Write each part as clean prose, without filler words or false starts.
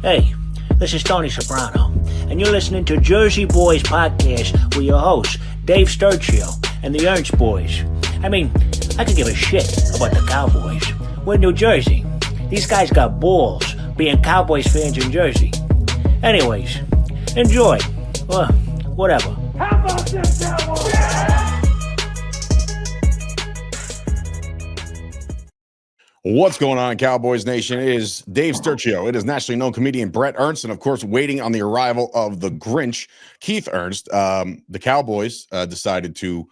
Hey, this is Tony Soprano, and you're listening to Jersey Boyz Podcast with your hosts, Dave Sturchio and the Ernst boys. I mean, I could give a shit about the Cowboys. We're in New Jersey. These guys got balls being Cowboys fans in Jersey. Anyways, enjoy. Or whatever. How about this, Cowboys? What's going on, Cowboys Nation? It is Dave Sturchio. It is nationally known comedian Bret Ernst, and of course, waiting on the arrival of the Grinch, Keith Ernst. The Cowboys decided to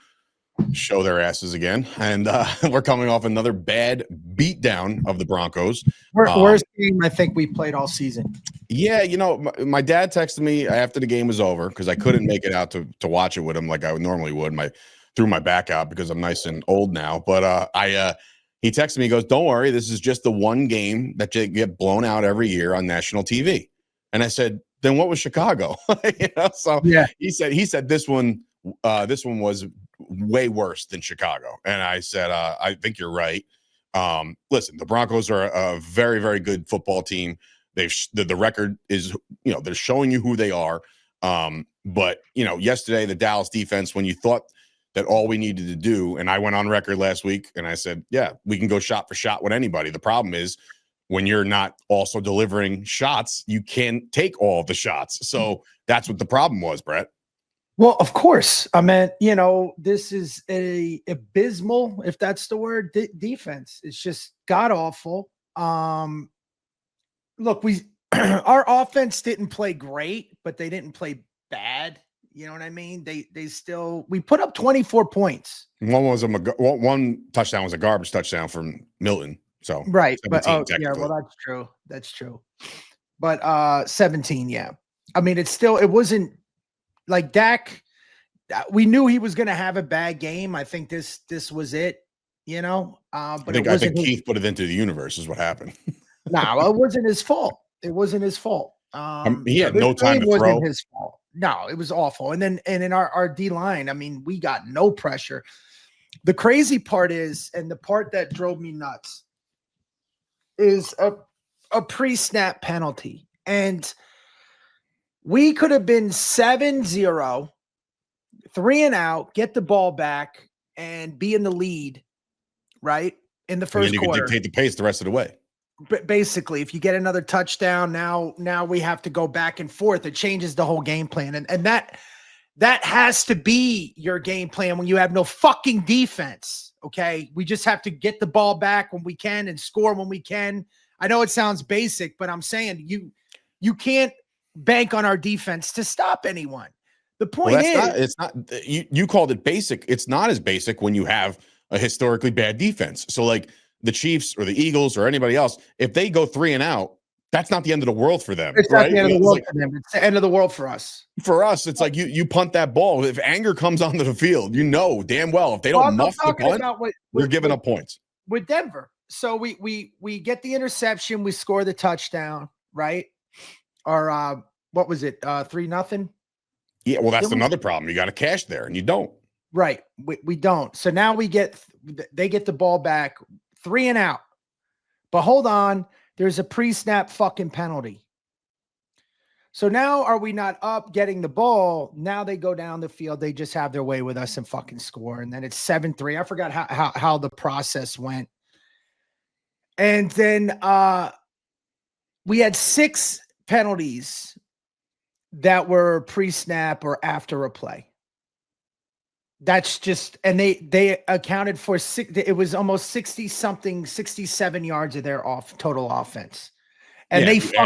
show their asses again, and we're coming off another bad beatdown of the Broncos. Worst game I think we played all season. Yeah, you know, my dad texted me after the game was over because I couldn't make it out to watch it with him like I normally would. Threw my back out because I'm nice and old now, but he texted me, he goes, "Don't worry, this is just the one game that you get blown out every year on national TV." And I said, "Then what was Chicago?" So yeah. He said this one was way worse than Chicago. And I said, I think you're right. Listen, the Broncos are a very, very good football team. The record is, they're showing you who they are. But yesterday, the Dallas defense, when you thought that all we needed to do, and I went on record last week and I said, yeah, we can go shot for shot with anybody. The problem is when you're not also delivering shots, you can't take all the shots. So that's what the problem was, Bret. Well, of course. I mean, this is a abysmal, if that's the word, defense. It's just god awful. Look, our offense didn't play great, but they didn't play bad. You know what I mean? We put up 24 points. One touchdown was a garbage touchdown from Milton. So right, but yeah, well, that's true. That's true. But 17, yeah. I mean, it wasn't like Dak. We knew he was going to have a bad game. I think this was it. But I think Keith put it into the universe is what happened. No, it wasn't his fault. It wasn't his fault. He had no time to throw. Wasn't his fault. No, it was awful. And in our D line, I mean, we got no pressure. The crazy part is, and the part that drove me nuts, is a pre-snap penalty. And we could have been 7-0, 3 and out, get the ball back, and be in the lead, right? In the first quarter. You could dictate the pace the rest of the way. But basically, if you get another touchdown, now we have to go back and forth. It changes the whole game plan. And that has to be your game plan when you have no fucking defense, okay? We just have to get the ball back when we can and score when we can. I know it sounds basic, but I'm saying you can't bank on our defense to stop anyone. The point you called it basic. It's not as basic when you have a historically bad defense. So like the Chiefs or the Eagles or anybody else, if they go 3 and out, that's not the end of the world for them. It's right? not the end of the world for them. It's the end of the world for us. For us, it's like you punt that ball. If anger comes onto the field, damn well if they don't muff the punt, you're giving up points. With Denver. So we get the interception, we score the touchdown, right? Or what was it? 3-0? Yeah, well, that's another problem. You got to cash there, and you don't. Right. We don't. So now they get the ball back, 3 and out. But hold on, there's a pre-snap fucking penalty. So now are we not up getting the ball? Now they go down the field. They just have their way with us and fucking score. And then it's 7-3. I forgot how the process went. And then we had 6 penalties that were pre-snap or after a play. That's just, and they accounted for it was almost 67 yards of their total offense. And if you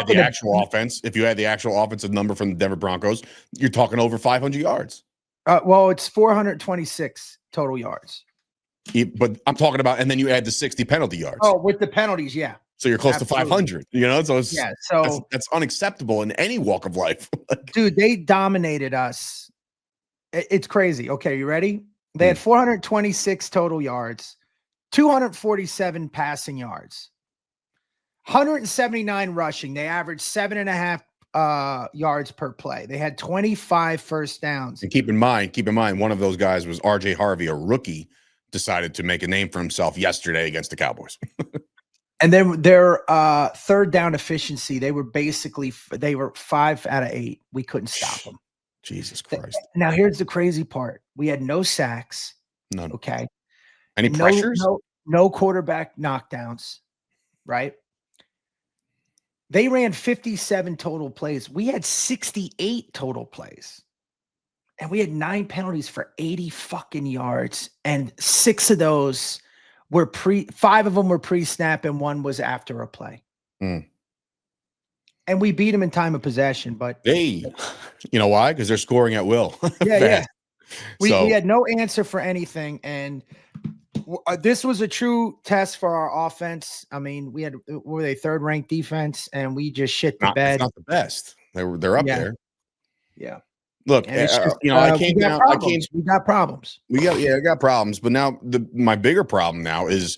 had the actual offensive number from the Denver Broncos, you're talking over 500 yards. Well, it's 426 total yards. But I'm talking about, and then you add the 60 penalty yards. Oh, with the penalties, yeah. So you're close to 500, So it's, so that's unacceptable in any walk of life. Dude, they dominated us. It's crazy. Okay, you ready? They had 426 total yards, 247 passing yards, 179 rushing. They averaged 7.5 yards per play. They had 25 first downs. And keep in mind, one of those guys was RJ Harvey, a rookie, decided to make a name for himself yesterday against the Cowboys. And then their third down efficiency, they were 5 out of 8. We couldn't stop them. Jesus Christ. Now here's the crazy part. We had no sacks. None. Okay. Any pressures? No quarterback knockdowns, right? They ran 57 total plays. We had 68 total plays. And we had 9 penalties for 80 fucking yards. And 6 of those were 5 of them were pre-snap and 1 was after a play. Mm. And we beat them in time of possession, but you know why? Because they're scoring at will. Yeah. We had no answer for anything. And this was a true test for our offense. I mean, were they third-ranked defense, and we just shit the bed. It's not the best. They're up there. Yeah. Look, I came down. We got problems. I got problems. But now my bigger problem now is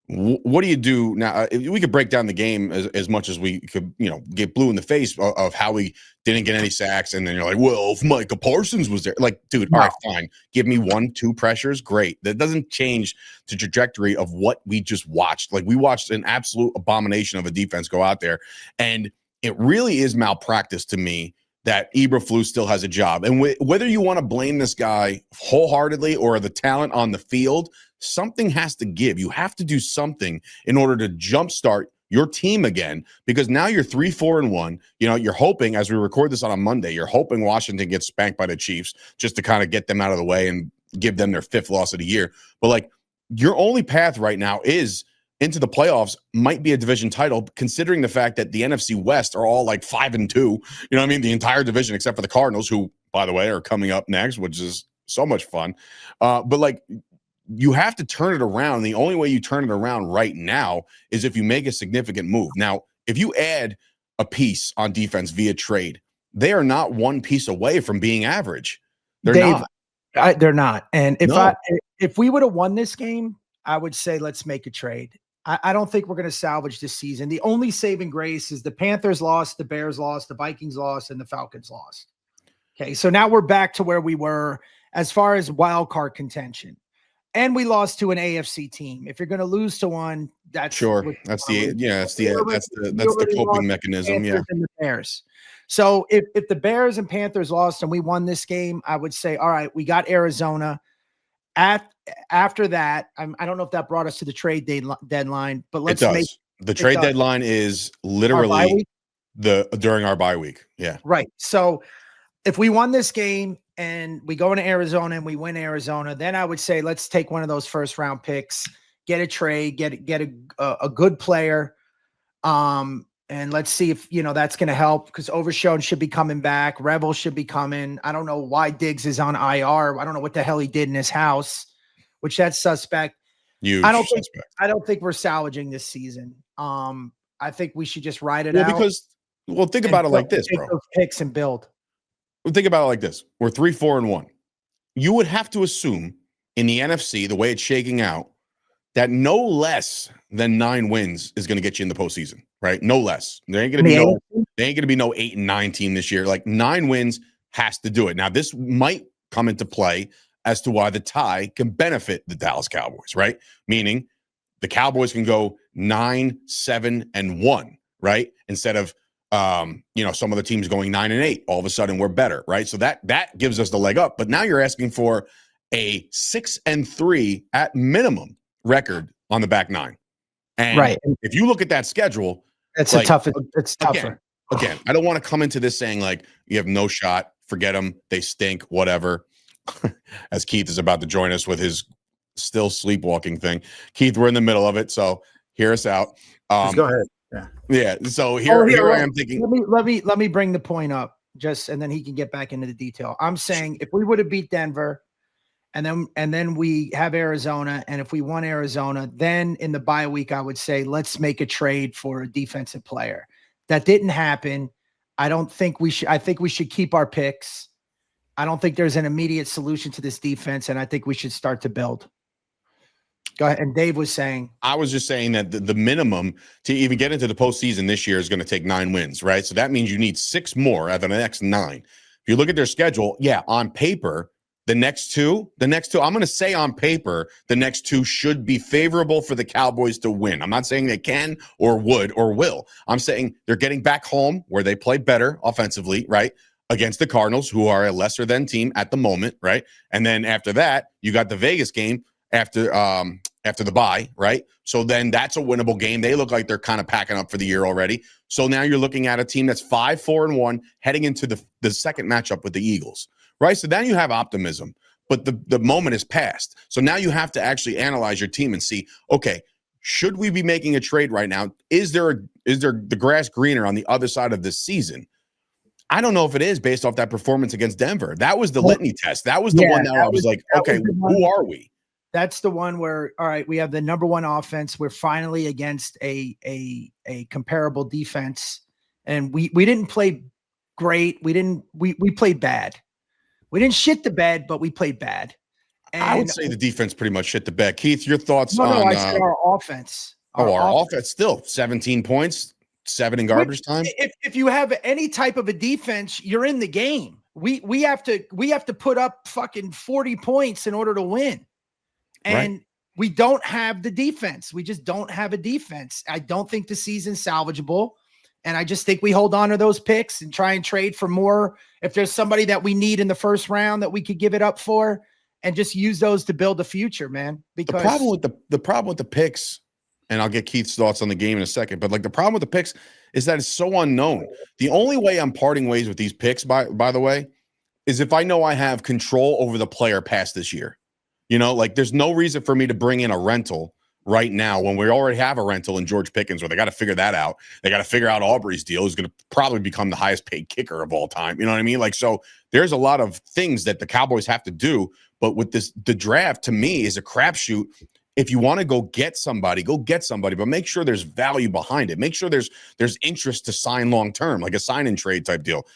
what do you do now? We could break down the game as much as we could, get blue in the face of how we didn't get any sacks. And then you're like, well, if Micah Parsons was there, like, dude, all right, fine. Give me 1-2 pressures. Great. That doesn't change the trajectory of what we just watched. Like, we watched an absolute abomination of a defense go out there. And it really is malpractice to me that Eberflus still has a job. And whether you want to blame this guy wholeheartedly or the talent on the field, something has to give. You have to do something in order to jumpstart your team again, because now you're 3-4-1. You're hoping, as we record this on a Monday, you're hoping Washington gets spanked by the Chiefs just to kind of get them out of the way and give them their 5th loss of the year. But like, your only path right now is into the playoffs, might be a division title, considering the fact that the NFC West are all like 5-2. You know what I mean? The entire division, except for the Cardinals, who, by the way, are coming up next, which is so much fun. But like, you have to turn it around. The only way you turn it around right now is if you make a significant move. Now, if you add a piece on defense via trade, they are not one piece away from being average. They're not. And if we would have won this game, I would say let's make a trade. I don't think we're going to salvage this season. The only saving grace is the Panthers lost, the Bears lost, the Vikings lost, and the Falcons lost. Okay, so now we're back to where we were as far as wild card contention. And we lost to an AFC team. If you're going to lose to one, that's sure. That's the coping mechanism. Yeah. And the Bears. So if the Bears and Panthers lost and we won this game, I would say, all right, we got Arizona. After that, I don't know if that brought us to the trade deadline, but let's make the trade deadline is literally during our bye week. Yeah. Right. So if we won this game and we go into Arizona and we win Arizona, then I would say let's take one of those first round picks, get a trade, get a good player, and let's see if that's going to help, because Overshown should be coming back, Rebel should be coming. I don't know why Diggs is on IR. I don't know what the hell he did in his house, which that's suspect. I don't think we're salvaging this season. I think we should just ride it out. Think about it like this, bro. Those picks and build. Think about it like this. We're 3-4-1. You would have to assume in the NFC, the way it's shaking out, that no less than 9 wins is going to get you in the postseason, right? No less. There ain't going to be no 8-9 team this year. Like, 9 wins has to do it. Now, this might come into play as to why the tie can benefit the Dallas Cowboys, right? Meaning the Cowboys can go 9-7-1, right? Instead of some of the teams going 9-8, all of a sudden we're better, right? So that gives us the leg up. But now you're asking for a 6-3 at minimum record on the back 9. And right. If you look at that schedule, it's tougher. Again, I don't want to come into this saying like you have no shot, forget them, they stink, whatever. As Keith is about to join us with his still sleepwalking thing. Keith, we're in the middle of it, so hear us out. Just go ahead. Yeah. So here I am thinking. Let me bring the point up, and then he can get back into the detail. I'm saying if we would have beat Denver, and then we have Arizona, and if we won Arizona, then in the bye week I would say let's make a trade for a defensive player. That didn't happen. I think we should keep our picks. I don't think there's an immediate solution to this defense, and I think we should start to build. Go ahead. And Dave was saying. I was just saying that the minimum to even get into the postseason this year is going to take 9 wins, right? So that means you need 6 more out of the next 9. If you look at their schedule, on paper, the next two, I'm going to say on paper, the next two should be favorable for the Cowboys to win. I'm not saying they can or would or will. I'm saying they're getting back home where they play better offensively, right? Against the Cardinals, who are a lesser than team at the moment, right? And then after that, you got the Vegas game after the bye, right? So then that's a winnable game. They look like they're kind of packing up for the year already. So now you're looking at a team that's 5-4-1 heading into the second matchup with the Eagles, right? So then you have optimism, but the moment is past. So now you have to actually analyze your team and see, okay, should we be making a trade right now? Is there the grass greener on the other side of this season? I don't know if it is based off that performance against Denver. That was the litany test. That was the one that I was like, okay, who are we? That's the one where, all right, we have the number one offense. We're finally against a comparable defense. And we didn't play great. We played bad. We didn't shit the bed, but we played bad. And I would say the defense pretty much shit the bed. Keith, your thoughts on I said our offense. Our offense still 17 points, 7 in garbage time. If you have any type of a defense, you're in the game. We have to put up fucking 40 points in order to win. And we don't have the defense. We just don't have a defense. I don't think the season's salvageable. And I just think we hold on to those picks and try and trade for more. If there's somebody that we need in the first round that we could give it up for, and just use those to build the future, man. Because the problem with the picks, and I'll get Keith's thoughts on the game in a second, but like the problem with the picks is that it's so unknown. The only way I'm parting ways with these picks, by the way, is if I know I have control over the player past this year. You know, like there's no reason for me to bring in a rental right now when we already have a rental in George Pickens, where they got to figure that out. They got to figure out Aubrey's deal, who's going to probably become the highest paid kicker of all time. You know what I mean? Like, so there's a lot of things that the Cowboys have to do. But with the draft, to me, is a crapshoot. If you want to go get somebody, but make sure there's value behind it. Make sure there's interest to sign long-term, like a sign and trade type deal.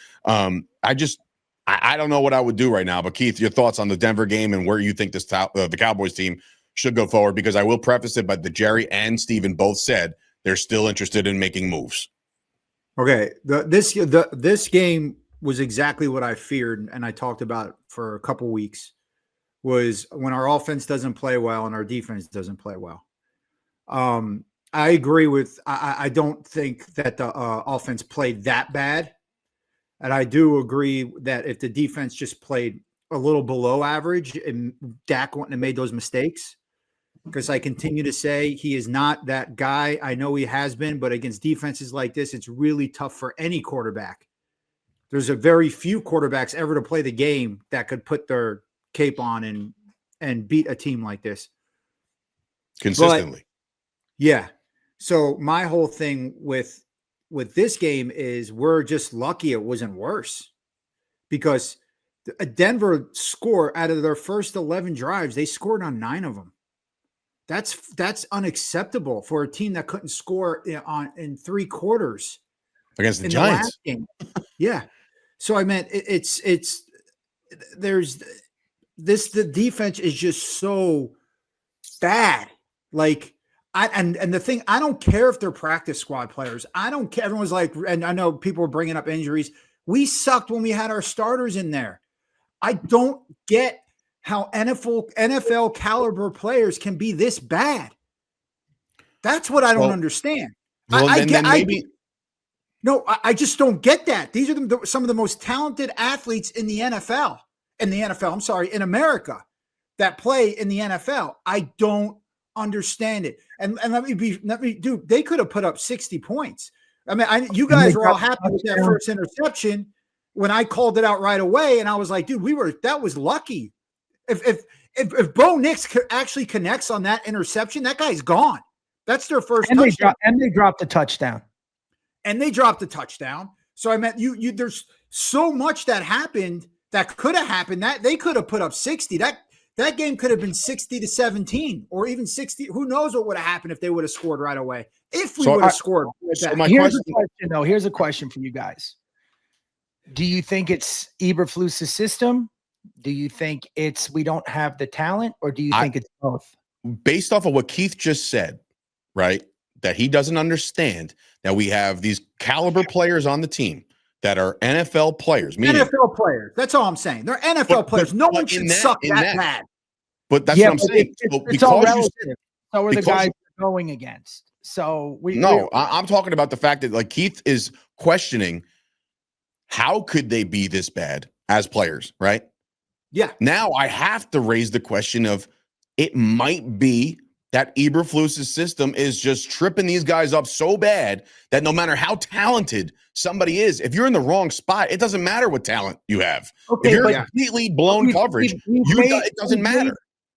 I don't know what I would do right now, but Keith, your thoughts on the Denver game and where you think the Cowboys team should go forward, because I will preface it, but Jerry and Steven both said they're still interested in making moves. Okay. This game was exactly what I feared, and I talked about it for a couple weeks, was when our offense doesn't play well and our defense doesn't play well. I agree with, I don't think that the offense played that bad. And I do agree that if the defense just played a little below average and Dak wouldn't have made those mistakes, because I continue to say he is not that guy. I know he has been, but against defenses like this, it's really tough for any quarterback. There's a very few quarterbacks ever to play the game that could put their cape on and beat a team like this consistently. But, yeah. So my whole thing with this game is we're just lucky it wasn't worse, because Denver scored out of their first 11 drives. They scored on 9 of them. That's unacceptable for a team that couldn't score in 3 quarters against the Giants. Last game. Yeah. So I meant the defense is just so bad. Like, and the thing, I don't care if they're practice squad players. I don't care. Everyone's like, and I know people are bringing up injuries. We sucked when we had our starters in there. I don't get how NFL caliber players can be this bad. That's what I don't understand. I just don't get that. These are some of the most talented athletes in the NFL. In America that play in the NFL. I don't understand it. And they could have put up 60 points. I mean, you guys were all happy with that first interception when I called it out right away. And I was like, dude, that was lucky. If Bo Nix actually connects on that interception, that guy's gone. That's their first touchdown. They dropped the touchdown. So I meant there's so much that happened that could have happened, that they could have put up 60. That game could have been 60-17 or even 60. Who knows what would have happened if they would have scored right away? If we would have scored. Here's a question for you guys. Do you think it's Eberflus' system? Do you think we don't have the talent, or do you think it's both? Based off of what Keith just said, right, that he doesn't understand that we have these caliber players on the team that are NFL players. Meaning, NFL players. That's all I'm saying. They're NFL players. No one should suck that bad. But that's what I'm saying. It's all relative. So are the guys we're going against. So I'm talking about the fact that like Keith is questioning how could they be this bad as players, right? Yeah. Now I have to raise the question of it might be that Eberflus's system is just tripping these guys up so bad that no matter how talented somebody is, if you're in the wrong spot, it doesn't matter what talent you have. Okay, if you're completely blown coverage, it doesn't matter.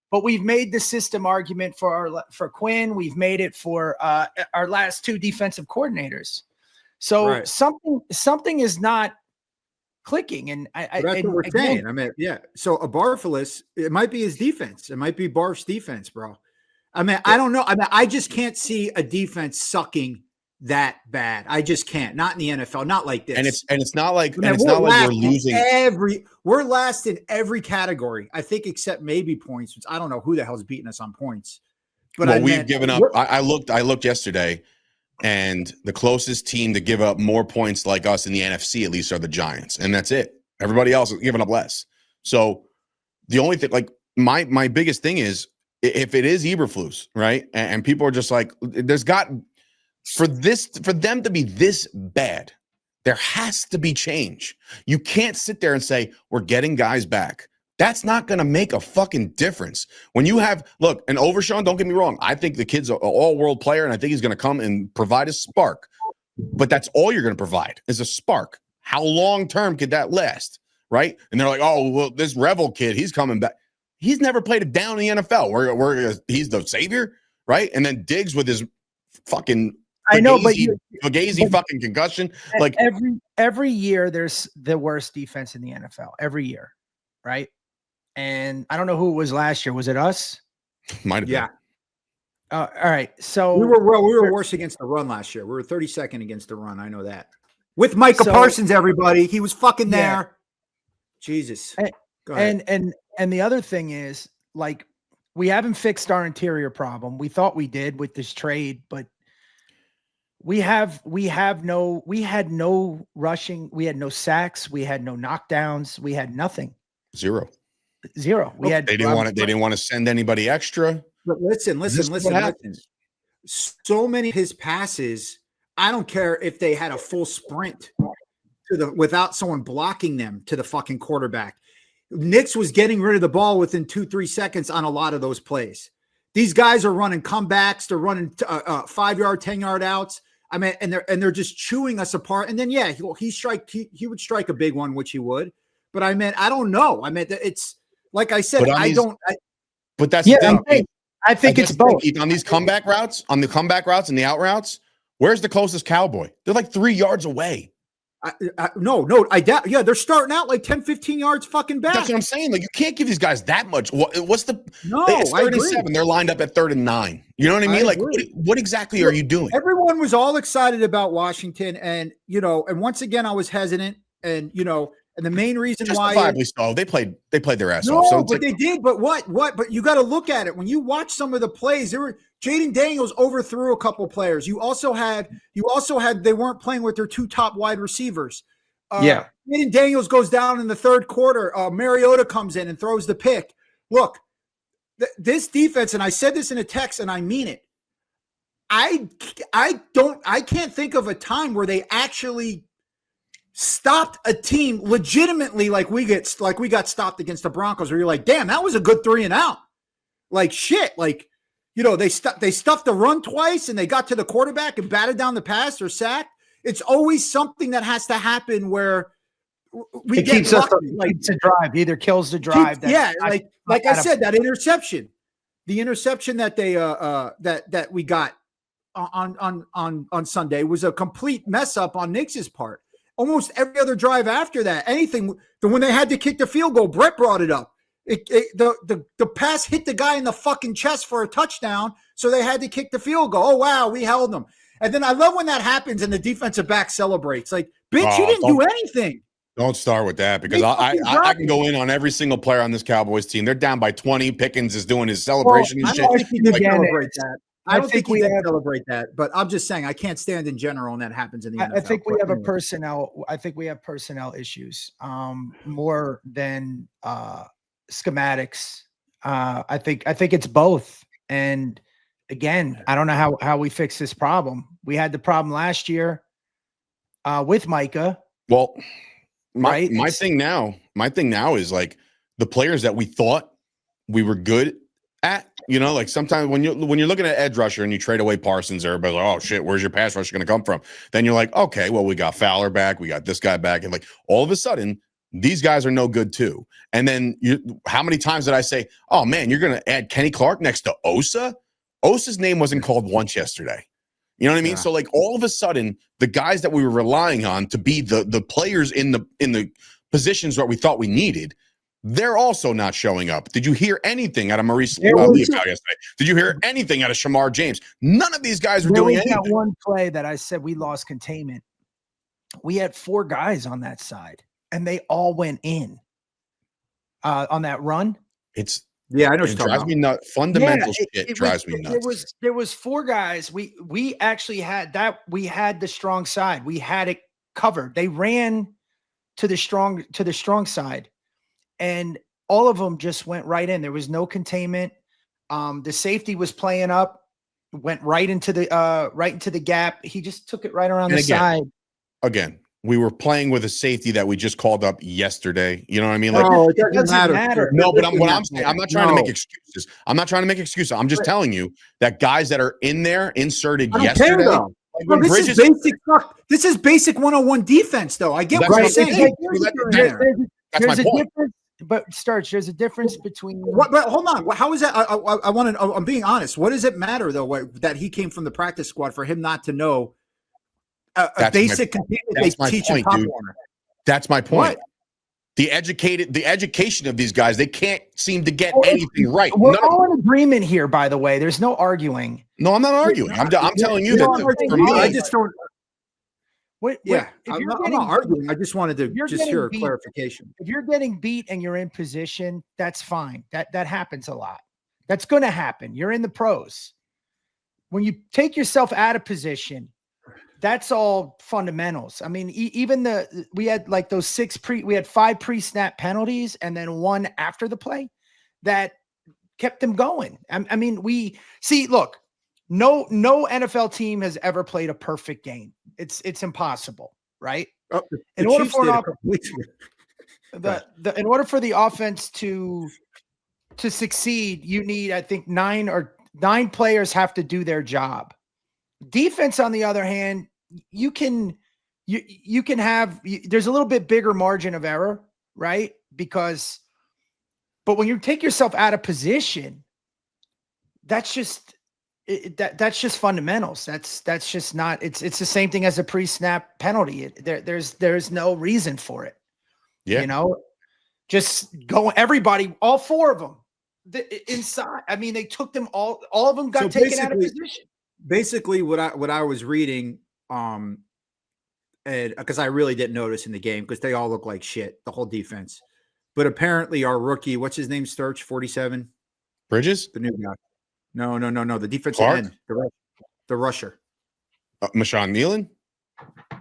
But we've made the system argument for Quinn. We've made it for our last two defensive coordinators. So something is not clicking, and that's what we're saying. I mean, yeah. So a Barfulus, it might be his defense. It might be Barf's defense, bro. I mean, I don't know. I mean, I just can't see a defense sucking that bad. I just can't. Not in the NFL. Not like this. And it's not like we're losing We're last in every category. I think except maybe points. Which I don't know who the hell's beating us on points. But we've given up. I looked yesterday, and the closest team to give up more points like us in the NFC at least are the Giants, and that's it. Everybody else is giving up less. So the only thing, like my biggest thing is, if it is Eberflus, right? And people are just like, for them to be this bad, there has to be change. You can't sit there and say, we're getting guys back. That's not going to make a fucking difference. When you have, look, and Overshawn, don't get me wrong. I think the kid's an all-world player, and I think he's going to come and provide a spark. But that's all you're going to provide is a spark. How long-term could that last, right? And they're like, oh, well, this Revel kid, he's coming back. He's never played it down in the NFL. Where he's the savior, right? And then Diggs with his fucking Fugazi fucking concussion. Like every year, there's the worst defense in the NFL every year, right? And I don't know who it was last year. Was it us? Might have been. Yeah. All right. So we were worse against the run last year. We were 32nd against the run. I know that. With Micah Parsons, everybody, he was fucking there. Yeah. Jesus. Go ahead. And the other thing is, like, we haven't fixed our interior problem. We thought we did with this trade, but we had no rushing, we had no sacks, we had no knockdowns, we had nothing. Zero. They didn't want to send anybody extra. But listen. So many of his passes, I don't care if they had a full sprint without someone blocking them to the fucking quarterback. Nix was getting rid of the ball within 2-3 seconds on a lot of those plays. These guys are running comebacks. They're running 5-yard, 10-yard outs. I mean, and they're just chewing us apart. And then, yeah, he would strike a big one, which he would. But I mean, I don't know. I mean, it's like I said, but that's the thing. I think it's both. On these comeback routes, and the out routes, where's the closest Cowboy? They're like 3 yards away. No, I doubt. Yeah, they're starting out like 10, 15 yards fucking back. That's what I'm saying. Like, you can't give these guys that much. What's the? No, it's 3rd and 7. They're lined up at 3rd and 9. You know what I mean? Like, what exactly are you doing? Everyone was all excited about Washington, and and once again, I was hesitant, and and the main reason why they played their ass off. So but they did. But what? But you got to look at it when you watch some of the plays. Jaden Daniels overthrew a couple players. You also had they weren't playing with their 2 top wide receivers. Jaden Daniels goes down in the 3rd quarter. Mariota comes in and throws the pick. Look, this defense, and I said this in a text, and I mean it. I can't think of a time where they actually stopped a team legitimately like we got stopped against the Broncos, where you're like, damn, that was a good 3 and out. Like shit, like. They stuffed the run twice and they got to the quarterback and batted down the pass or sacked. It's always something that has to happen where it keeps us keeps the drive, either kills the drive. Like I said, that interception, the interception that they that we got on Sunday was a complete mess up on Nix's part. Almost every other drive after that, when they had to kick the field goal, Bret brought it up. The pass hit the guy in the fucking chest for a touchdown, so they had to kick the field goal. Oh, wow, we held them. And then I love when that happens and the defensive back celebrates. Like, bitch, you didn't do anything. Don't start with that, because I can go in on every single player on this Cowboys team. They're down by 20. Pickens is doing his celebration and shit. I don't think we celebrate that, but I'm just saying I can't stand in general, and that happens in the NFL. I think we have a personnel. I think we have personnel issues more than schematics. I think it's both. And again, I don't know how we fix this problem. We had the problem last year with Micah. Well, my thing now is like the players that we thought we were good at, like sometimes when you're looking at edge rusher and you trade away Parsons, everybody's like, oh shit, where's your pass rusher going to come from? Then you're like, okay, well, we got Fowler back, we got this guy back, and like all of a sudden these guys are no good too. And then how many times did I say, oh man, you're going to add Kenny Clark next to Osa? Osa's name wasn't called once yesterday. You know what I mean? Yeah. So like all of a sudden, the guys that we were relying on to be the players in the positions that we thought we needed, they're also not showing up. Did you hear anything out of Maurice yesterday? Did you hear anything out of Shamar James? None of these guys were doing anything. That one play that I said we lost containment. We had 4 guys on that side, and they all went in on that run. Yeah, I know. It drives me nuts. Fundamental shit drives me nuts. There was 4 guys. We actually had that. We had the strong side. We had it covered. They ran to the strong side, and all of them just went right in. There was no containment. The safety was playing up, went right into the gap. He just took it right around the side. Again, we were playing with a safety that we just called up yesterday. You know what I mean? Like, it doesn't matter. No, but what I'm saying, I'm not trying to make excuses. I'm not trying to make excuses. I'm just telling you that guys that are in there inserted yesterday. Like this is basic 101 defense, though. I get what you're saying. That's my point. But Sturch, there's a difference between But hold on. How is that? I want to. I'm being honest. What does it matter though? That he came from the practice squad for him not to know a basic containment they teach in Pop Warner. That's my point. What? The education of these guys, they can't seem to get anything right. We're all in agreement here, by the way. There's no arguing. No, I'm not arguing. I'm telling you that for me, I just don't. I'm not arguing. I just wanted to hear a clarification. If you're getting beat and you're in position, that's fine. That happens a lot. That's going to happen. You're in the pros. When you take yourself out of position, that's all fundamentals. I mean, even we had like those we had 5 pre-snap penalties and then 1 after the play that kept them going. I mean, look, no NFL team has ever played a perfect game. It's impossible, right? In order for the offense to succeed, you need, I think, 9 players have to do their job. Defense, on the other hand, you can have, there's a little bit bigger margin of error, right? But when you take yourself out of position, that's just fundamentals. That's just not, it's the same thing as a pre-snap penalty. There's no reason for it. Yeah. Just go, everybody, all 4 of them inside. I mean, they took them all of them got taken out of position. Basically what I was reading, and because I really didn't notice in the game because they all look like shit, the whole defense. But apparently our rookie, what's his name, Sturch, 47? Bridges? The new guy. No. The defensive end, the rusher. Marshawn Nealon?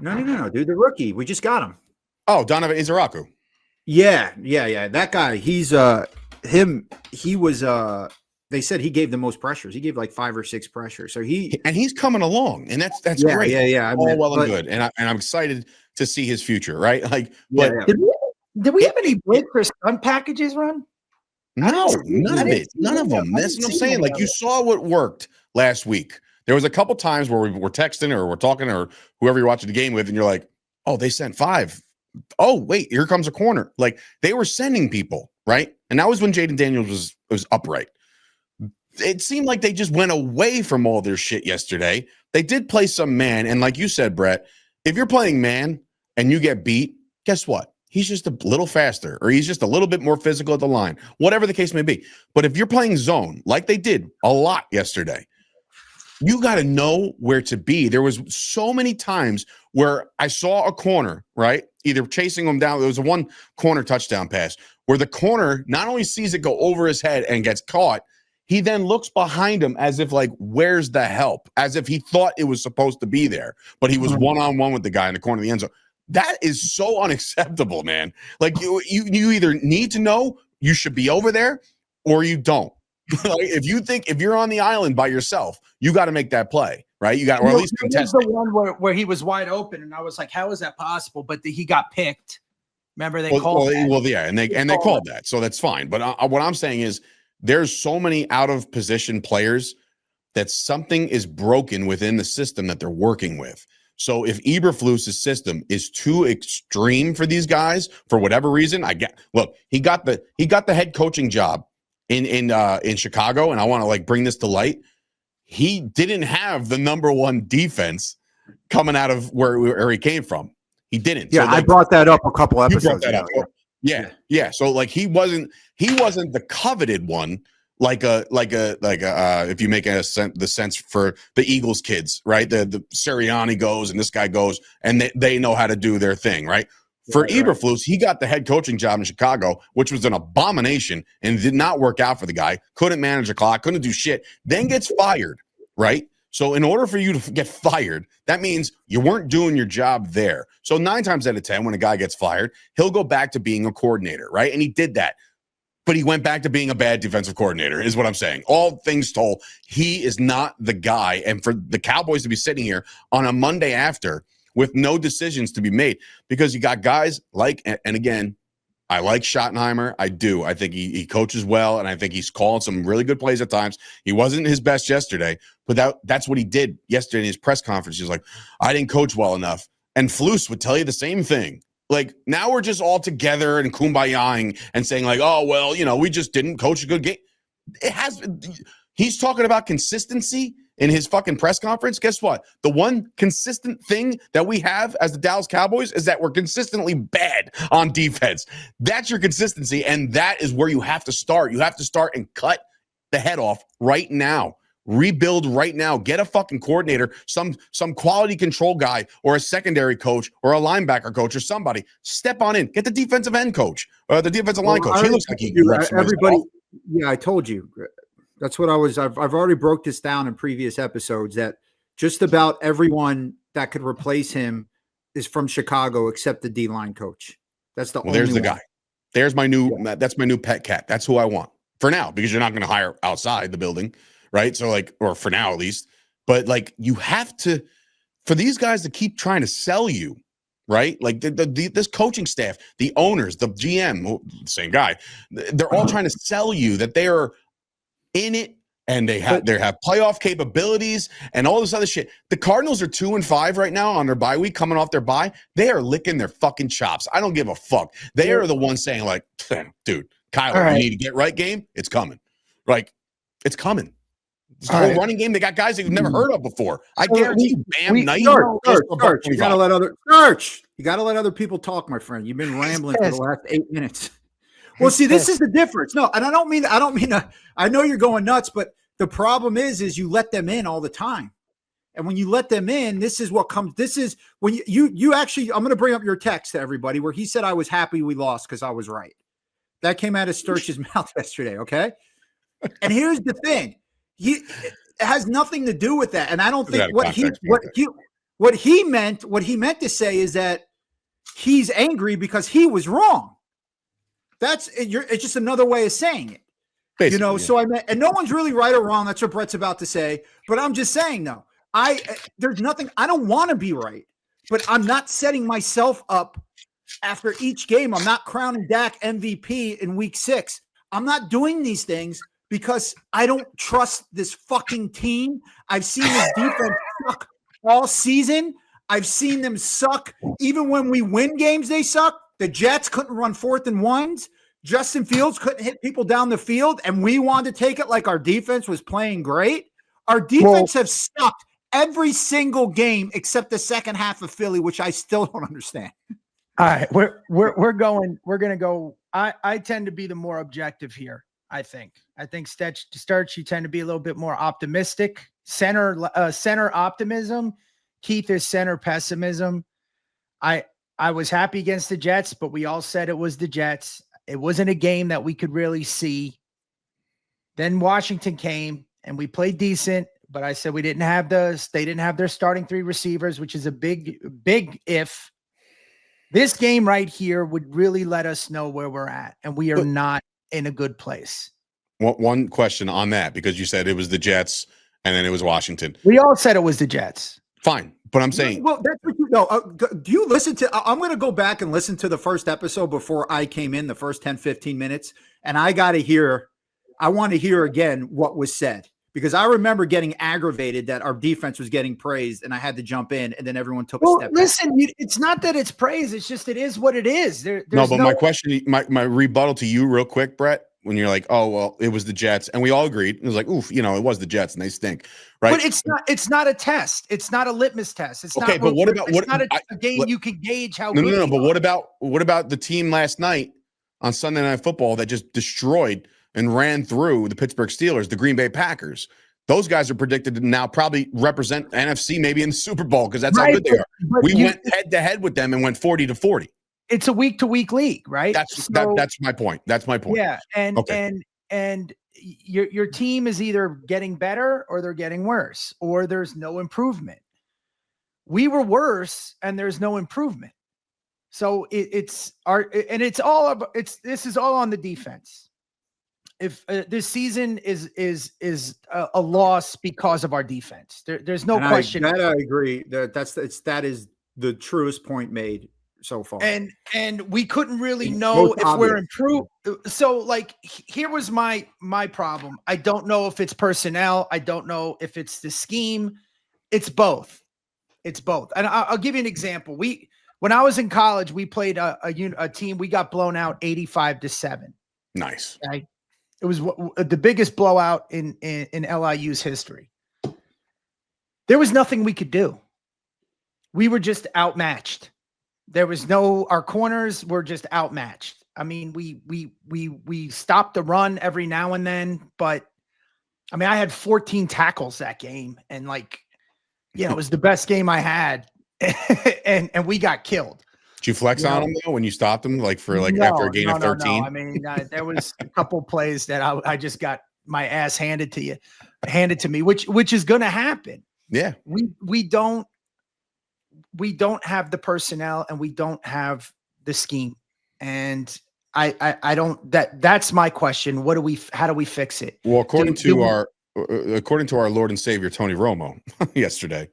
No, dude, the rookie. We just got him. Oh, Donovan Izaraku. Yeah. That guy, he was they said he gave the most pressures. He gave like 5 or 6 pressures. So he's coming along, and that's great. Yeah. All well and good, and I'm excited to see his future. Right? Like, did we have any break for stun packages run? No, none of it. None of them. That's what I'm saying. Like, you saw what worked last week. There was a couple times where we were texting or we're talking or whoever you're watching the game with, and you're like, "Oh, they sent 5. Oh, wait, here comes a corner." Like, they were sending people, right? And that was when Jaden Daniels was upright. It seemed like they just went away from all their shit yesterday. They did play some man, and like you said, Bret, if you're playing man and you get beat, guess what? He's just a little faster, or he's just a little bit more physical at the line, whatever the case may be. But if you're playing zone, like they did a lot yesterday, you got to know where to be. There was so many times where I saw a corner, right? Either chasing him down. There was a 1 corner touchdown pass where the corner not only sees it go over his head and gets caught, He then looks behind him as if like, where's the help? As if he thought it was supposed to be there, but he was one-on-one with the guy in the corner of the end zone. That is so unacceptable, man. Like you either need to know you should be over there or you don't. Like, if you're on the island by yourself, you got to make that play, right? You got, or at least contest the one where he was wide open, and I was like, how is that possible? But he got picked. Remember they called that. Well, yeah, and they called that, so that's fine. But what I'm saying is, there's so many out of position players that something is broken within the system that they're working with. So if Eberflus's system is too extreme for these guys for whatever reason, he got the head coaching job in Chicago, and I want to like bring this to light. He didn't have the number one defense coming out of where he came from. He didn't. Yeah, so, like, I brought that up a couple episodes ago. Yeah. So like he wasn't the coveted one, like if you make the sense for the Eagles kids, right? The Sirianni goes and this guy goes and they know how to do their thing, right? For Eberflus, he got the head coaching job in Chicago, which was an abomination and did not work out for the guy. Couldn't manage a clock, couldn't do shit. Then gets fired, right? So in order for you to get fired, that means you weren't doing your job there. So 9 times out of 10, when a guy gets fired, he'll go back to being a coordinator, right? And he did that. But he went back to being a bad defensive coordinator, is what I'm saying. All things told, he is not the guy. And for the Cowboys to be sitting here on a Monday after with no decisions to be made, because you got guys like, and again, I like Schottenheimer. I do. I think he coaches well, and I think he's called some really good plays at times. He wasn't his best yesterday, but that's what he did yesterday in his press conference. He was like, I didn't coach well enough. And Flus would tell you the same thing. Like, now we're just all together and kumbayaing and saying like, oh, well, we just didn't coach a good game. He's talking about consistency in his fucking press conference. Guess what? The one consistent thing that we have as the Dallas Cowboys is that we're consistently bad on defense. That's your consistency, and that is where you have to start. You have to start and cut the head off right now. Rebuild right now. Get a fucking coordinator, some quality control guy, or a secondary coach, or a linebacker coach, or somebody. Step on in. Get the defensive end coach, or the defensive line coach. He looks like he everybody. Yeah, I told you. That's what I was. I've already broke this down in previous episodes that just about everyone that could replace him is from Chicago except the D-line coach. That's the only there's the one. guy. There's my new. Yeah. That's my new pet cat. That's who I want for now, because you're not going to hire outside the building. Right. So like, or for now at least, but like you have to, for these guys to keep trying to sell you, right? Like this coaching staff, the owners, the GM, same guy, they're all trying to sell you that they are in it and they have playoff capabilities and all this other shit. The Cardinals are 2-5 right now on their bye week, coming off their bye. They are licking their fucking chops. I don't give a fuck. They are the ones saying like, dude, Kyler, you need to get right game. It's coming. Like, it's coming. This whole running game, they got guys that you've never heard of before. I guarantee you, Bam Knight. Starch, you gotta let other people talk, my friend. You've been rambling for the last 8 minutes. Well, see, this is the difference. No, and I don't mean I know you're going nuts, but the problem is you let them in all the time. And when you let them in, this is what comes. This is when you actually, I'm going to bring up your text to everybody where he said, I was happy we lost because I was right. That came out of Sturch's mouth yesterday. Okay. And here's the thing. It has nothing to do with that. And I don't think what he meant to say is that he's angry because he was wrong. It's just another way of saying it. Basically, so I meant, and no one's really right or wrong. That's what Bret's about to say. But I'm just saying, no, there's nothing, I don't want to be right, but I'm not setting myself up after each game. I'm not crowning Dak MVP in week 6. I'm not doing these things because I don't trust this fucking team. I've seen this defense suck all season. I've seen them suck. Even when we win games, they suck. The Jets couldn't run 4th and 1s. Justin Fields couldn't hit people down the field, and we wanted to take it like our defense was playing great. Our defense have sucked every single game except the second half of Philly, which I still don't understand. All right, we're going to go. I tend to be the more objective here. I think Starch, you tend to be a little bit more optimistic. Center optimism. Keith is center pessimism. I was happy against the Jets, but we all said it was the Jets. It wasn't a game that we could really see. Then Washington came and we played decent, but I said they didn't have their starting 3 receivers, which is a big if. This game right here would really let us know where we're at, and we are not in a good place. One question on that, because you said it was the Jets and then it was Washington. We all said it was the Jets. Fine, but I'm saying, well, that's what you know. Do you listen to? I'm going to go back and listen to the first episode before I came in, the first 10, 15 minutes, and I want to hear again what was said, because I remember getting aggravated that our defense was getting praised, and I had to jump in, and then everyone took a step back. Listen, it's not that it's praise; it's just it is what it is. My question, my rebuttal to you, real quick, Bret. When you're like, oh, well, it was the Jets. And we all agreed. It was like, oof, it was the Jets and they stink. Right. But it's not a test. It's not a litmus test. It's okay, not, but what about it's not a game you can gauge how good. No. But what about the team last night on Sunday Night Football that just destroyed and ran through the Pittsburgh Steelers, the Green Bay Packers? Those guys are predicted to now probably represent NFC maybe in the Super Bowl, because that's how good they are. We went head to head with them and went 40-40. It's a week-to-week league, right? That's my point. That's my point. Yeah, and your team is either getting better or they're getting worse, or there's no improvement. We were worse, and there's no improvement. So this is all on the defense. If this season is a loss because of our defense, there's no question. I agree. That is the truest point made so far. And we couldn't really know if we're improved. So like, here was my problem. I don't know if it's personnel. I don't know if it's the scheme. It's both. And I'll give you an example. When I was in college, we played a team. We got blown out 85-7. Nice. Right? It was the biggest blowout in LIU's history. There was nothing we could do. We were just outmatched. Our corners were just outmatched. I mean, we stopped the run every now and then, but I mean, I had 14 tackles that game, and it was the best game I had, and we got killed. Did you flex on them though when you stopped them, after a gain of 13? No. I mean, there was a couple plays that I just got my ass handed to me, which is going to happen. Yeah, we don't have the personnel, and we don't have the scheme, and I don't. That's my question. How do we fix it? Well, according to our Lord and Savior Tony Romo yesterday,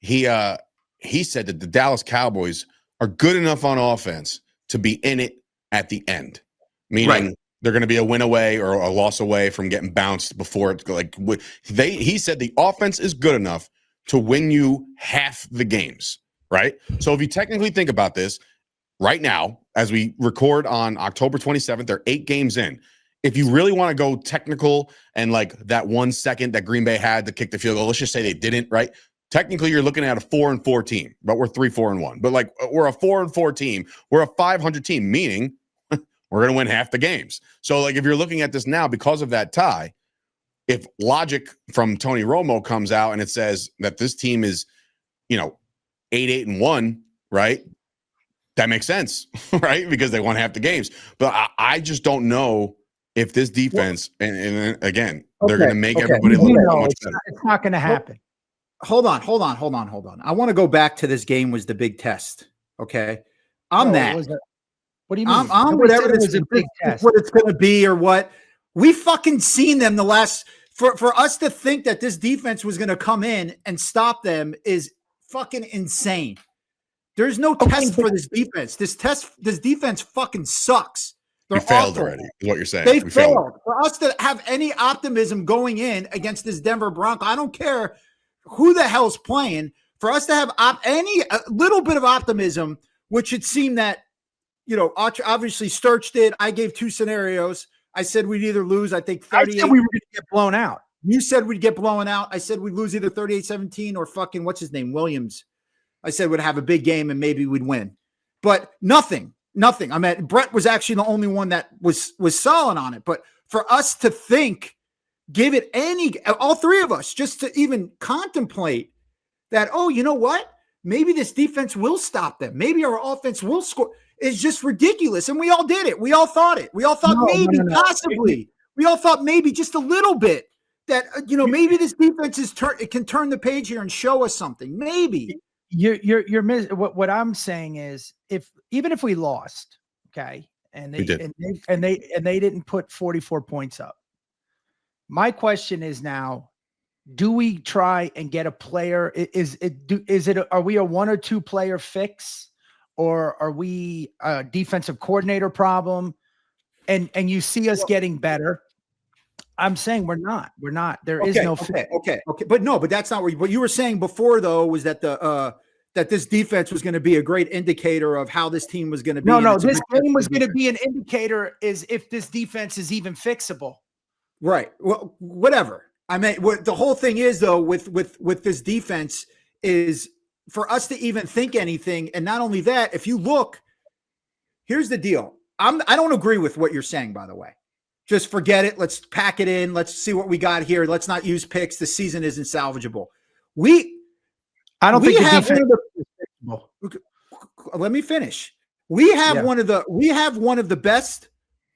he said that the Dallas Cowboys are good enough on offense to be in it at the end, meaning they're going to be a win away or a loss away from getting bounced before it's he said the offense is good enough to win you half the games, right? So if you technically think about this right now, as we record on October 27th, they're 8 games in. If you really want to go technical and that 1 second that Green Bay had to kick the field goal, let's just say they didn't, right? Technically, you're looking at a 4-4 team, but we're 3-4-1. But we're a 4-4 team. We're a 500 team, meaning we're going to win half the games. So if you're looking at this now because of that tie, if logic from Tony Romo comes out and it says that this team is, 8-1, right? That makes sense, right? Because they won half the games. But I just don't know if this defense, and again, they're going to make everybody look much better. It's not going to happen. Hold on. I want to go back to this game was the big test. Okay. What do you mean? I'm whatever this is a big test. What it's going to be or what. We fucking seen them the last for us to think that this defense was going to come in and stop them is fucking insane. There's no test for this defense. This defense fucking sucks. They failed already, is what you're saying. They failed. For us to have any optimism going in against this Denver Broncos, I don't care who the hell's playing. For us to have a little bit of optimism, which it seemed that, obviously Sturch did. I gave 2 scenarios. I said we'd either lose, I think 38. I said we were going to get blown out. You said we'd get blown out. I said we'd lose either 38-17 or fucking, what's his name, Williams. I said we'd have a big game and maybe we'd win. But nothing. I mean, Bret was actually the only one that was solid on it. But for us to think, give it all 3 of us, just to even contemplate that, oh, you know what? Maybe this defense will stop them. Maybe our offense will score. It's just ridiculous. And we all did it. We all thought it. We all thought possibly. We all thought maybe just a little bit that maybe this defense it can turn the page here and show us something. Maybe you're what I'm saying is even if we lost, okay, and they didn't put 44 points up. My question is now, do we try and get a player? Are we a 1 or 2 player fix, or are we a defensive coordinator problem? And you see us getting better. I'm saying we're not. There is no fit. Okay. But that's not what you were saying before, though, was that that this defense was going to be a great indicator of how this team was going to be. No, this game was going to be an indicator is if this defense is even fixable. Right. Well, whatever. I mean, what the whole thing is, though, with this defense is for us to even think anything. And not only that, if you look, here's the deal. I don't agree with what you're saying, by the way. Just forget it. Let's pack it in. Let's see what we got here. Let's not use picks. The season isn't salvageable. I don't think the defense is fixable. Let me finish. We have one of the best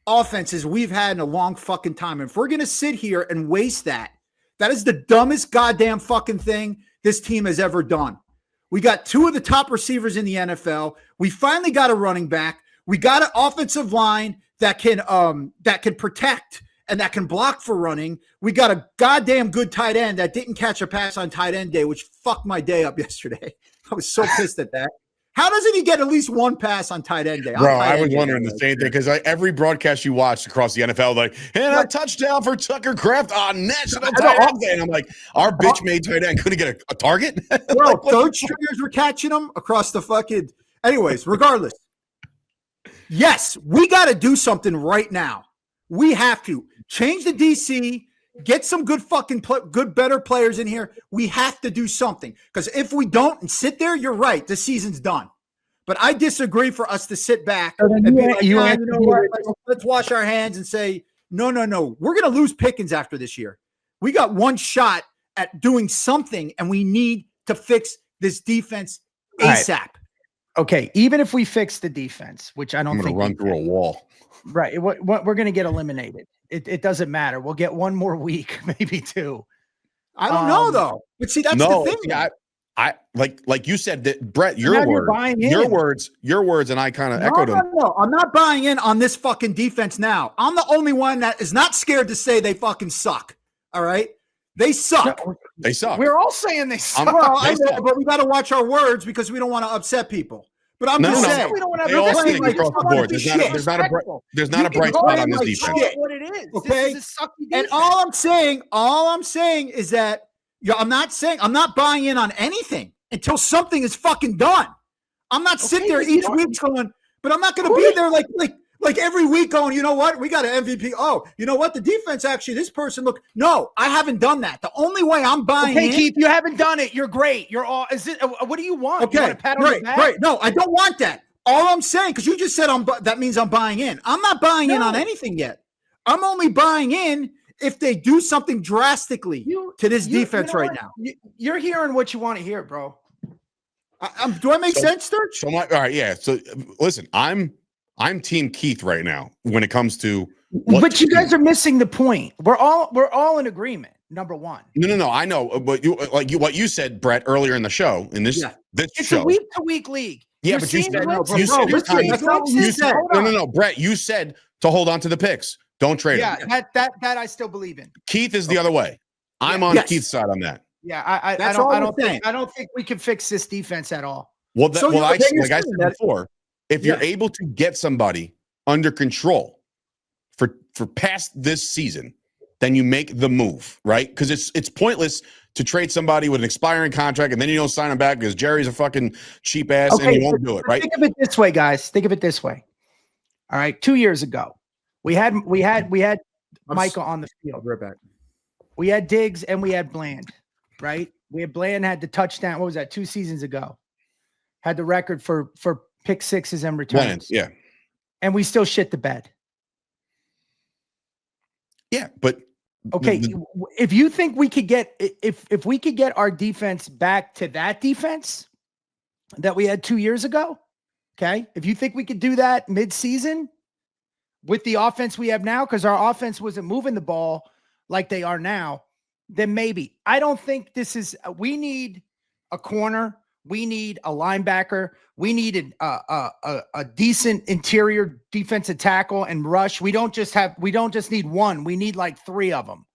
offenses we've had in a long fucking time. And if we're going to sit here and waste that is the dumbest goddamn fucking thing this team has ever done. We got 2 of the top receivers in the NFL. We finally got a running back. We got an offensive line that can protect and that can block for running. We got a goddamn good tight end that didn't catch a pass on tight end day, which fucked my day up yesterday. I was so pissed at that. How doesn't he get at least one pass on tight end day? Bro, I was wondering the same thing because every broadcast you watched across the NFL, like, and a touchdown for Tucker Kraft on national tight end day. And I'm like, our bitch made tight end couldn't get a target? Bro, third stringers were catching them across the fucking. Anyways, regardless. Yes, we got to do something right now. We have to change the DC, get some good fucking better players in here. We have to do something because if we don't and sit there, you're right. The season's done. But I disagree for us to sit back and be like, let's wash our hands and say, no. We're going to lose Pickens after this year. We got one shot at doing something, and we need to fix this defense ASAP. Right. Okay, even if we fix the defense, which I don't think I'm going to run through a wall. Right. What we're going to get eliminated. It doesn't matter. We'll get 1 more week, maybe 2. I don't know though. But see, that's the thing. See, I like you said that, Brett, your words, and I kind of echoed them. No, I'm not buying in on this fucking defense now. I'm the only one that is not scared to say they fucking suck. All right. They suck. They suck. We're all saying they suck. But we got to watch our words because we don't want to upset people. But I'm just saying. We don't want to they all stink across the board. There's not a bright spot on this defense. What it is. Okay. This is a sucky defense. And all I'm saying is that I'm not buying in on anything until something is fucking done. I'm not sitting there each week going, but I'm not going to be there like every week going, you know what? We got an MVP. Oh, you know what? The defense actually, this person look. No, I haven't done that. The only way I'm buying in. Keith, you haven't done it. You're great. You're all. Is it? What do you want? Okay, you want a pat on the back? Great. No, I don't want that. All I'm saying, because you just said that means I'm buying in. I'm not buying in on anything yet. I'm only buying in if they do something drastically to this defense right now. You're hearing what you want to hear, bro. Do I make sense, Sturch? All right, yeah. So listen, I'm Team Keith right now when it comes to. But you guys are missing the point. We're all in agreement. Number one. No. I know, but what you said, Brett, earlier in the show. It's a week-to-week league. Yeah, but you said no, Brett. You said to hold on to the picks. Don't trade them. Yeah, that I still believe in. Keith is the other way. I'm on Keith's side on that. Yeah, I don't think we can fix this defense at all. Well, I said before, if you're able to get somebody under control for past this season, then you make the move, right? Because it's pointless to trade somebody with an expiring contract and then you don't sign him back because Jerry's a fucking cheap ass and he won't do it, right? Think of it this way, guys. Think of it this way. All right, 2 years ago, we had Micah on the field. Right back. We had Diggs and we had Bland, right? We had Bland had the touchdown. What was that? 2 seasons ago, had the record for pick sixes and returns. Yeah, and we still shit the bed. Yeah, but okay, if you think we could get if we could get our defense back to that defense that we had 2 years ago, okay, if you think we could do that mid-season, with the offense we have now, because our offense wasn't moving the ball like they are now, then maybe. I don't think this is, we need a corner. We need a linebacker. We need a decent interior defensive tackle and rush. We don't just need one. We need like three of them.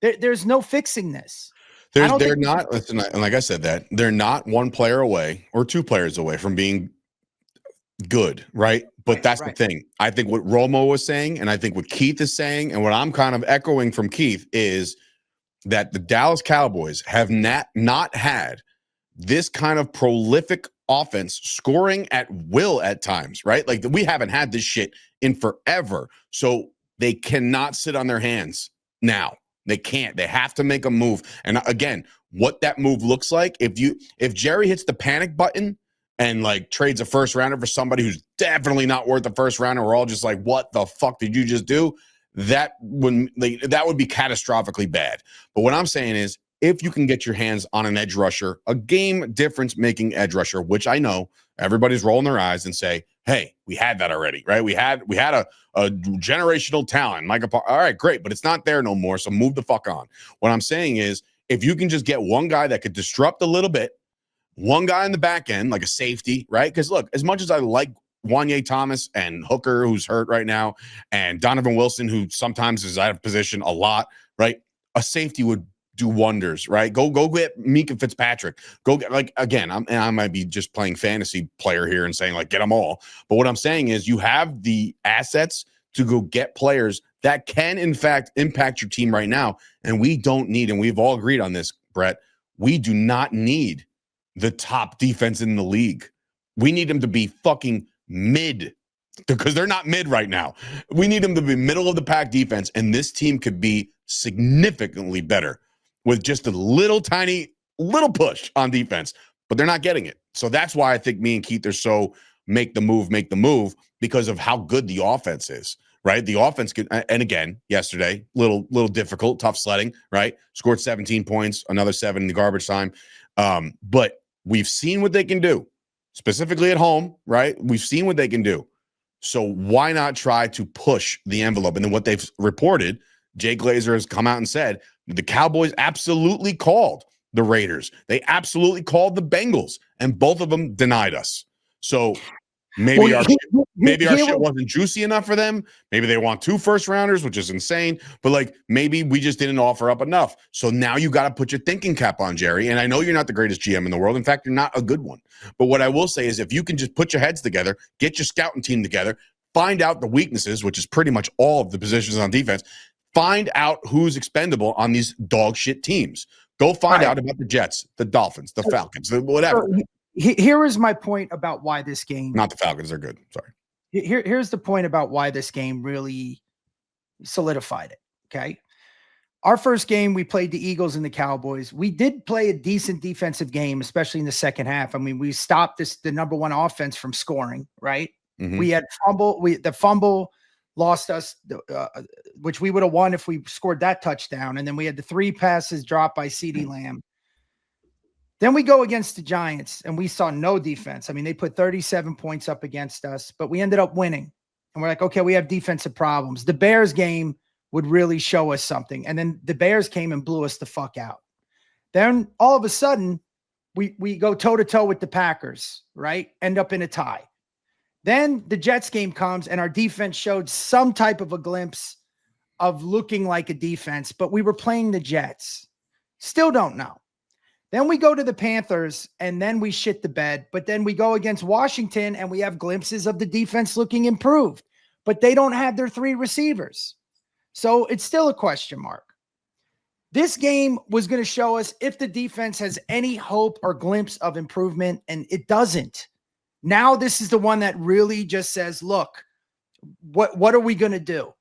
There's no fixing this. They're not, listen, and like I said, that they're not one player away or two players away from being good, right? But that's the thing. I think what Romo was saying, and I think what Keith is saying, and what I'm kind of echoing from Keith is that the Dallas Cowboys have not had this kind of prolific offense scoring at will at times, right? Like we haven't had this shit in forever. So they cannot sit on their hands now. They can't. They have to make a move. And again, what that move looks like, if Jerry hits the panic button and like trades a first rounder for somebody who's definitely not worth the first rounder, we're all just like, what the fuck did you just do? That would be catastrophically bad. But what I'm saying is, if you can get your hands on an edge rusher, a game difference making edge rusher, which I know everybody's rolling their eyes and say, hey, we had that already, right? We had a generational talent. Micah, all right, great, but it's not there no more. So move the fuck on. What I'm saying is, if you can just get one guy that could disrupt a little bit, one guy in the back end, like a safety, right? Because look, as much as I like Wanye Thomas and Hooker, who's hurt right now, and Donovan Wilson, who sometimes is out of position a lot, right? A safety would do wonders, right? Go get Mika Fitzpatrick. Go get, like, again, I might be just playing fantasy player here and saying like get them all. But what I'm saying is you have the assets to go get players that can in fact impact your team right now. And we don't need, and we've all agreed on this, Bret, we do not need the top defense in the league. We need them to be fucking mid, because they're not mid right now. We need them to be middle of the pack defense. And this team could be significantly better with just a little push on defense, but they're not getting it. So that's why I think me and Keith are so make the move because of how good the offense is, right? The offense could, and again, yesterday, little difficult, tough sledding, right? Scored 17 points, another 7 in the garbage time. But we've seen what they can do, specifically at home, right? We've seen what they can do. So why not try to push the envelope? And then what they've reported, Jay Glazer has come out and said, the Cowboys absolutely called the Raiders. They absolutely called the Bengals, and both of them denied us. So maybe our shit wasn't juicy enough for them. Maybe they want 2 first rounders, which is insane. But like maybe we just didn't offer up enough. So now you got to put your thinking cap on, Jerry. And I know you're not the greatest GM in the world. In fact, you're not a good one. But what I will say is if you can just put your heads together, get your scouting team together, find out the weaknesses, which is pretty much all of the positions on defense. Find out who's expendable on these dog shit teams. Go find out about the Jets, the Dolphins, the Falcons, whatever. Here is my point about why this game. Not the Falcons are good. Sorry. Here's the point about why this game really solidified it. Okay. Our first game, we played the Eagles and the Cowboys. We did play a decent defensive game, especially in the second half. I mean, we stopped the number one offense from scoring, right? Mm-hmm. We had the fumble lost us, which we would have won if we scored that touchdown. And then we had the 3 passes dropped by CeeDee Lamb. Then we go against the Giants, and we saw no defense. I mean, they put 37 points up against us, but we ended up winning. And we're like, okay, we have defensive problems. The Bears game would really show us something. And then the Bears came and blew us the fuck out. Then all of a sudden, we go toe-to-toe with the Packers, right? End up in a tie. Then the Jets game comes and our defense showed some type of a glimpse of looking like a defense, but we were playing the Jets. Still don't know. Then we go to the Panthers and then we shit the bed, but then we go against Washington and we have glimpses of the defense looking improved, but they don't have their 3 receivers. So it's still a question mark. This game was going to show us if the defense has any hope or glimpse of improvement, and it doesn't. Now this is the one that really just says, look, what are we going to do?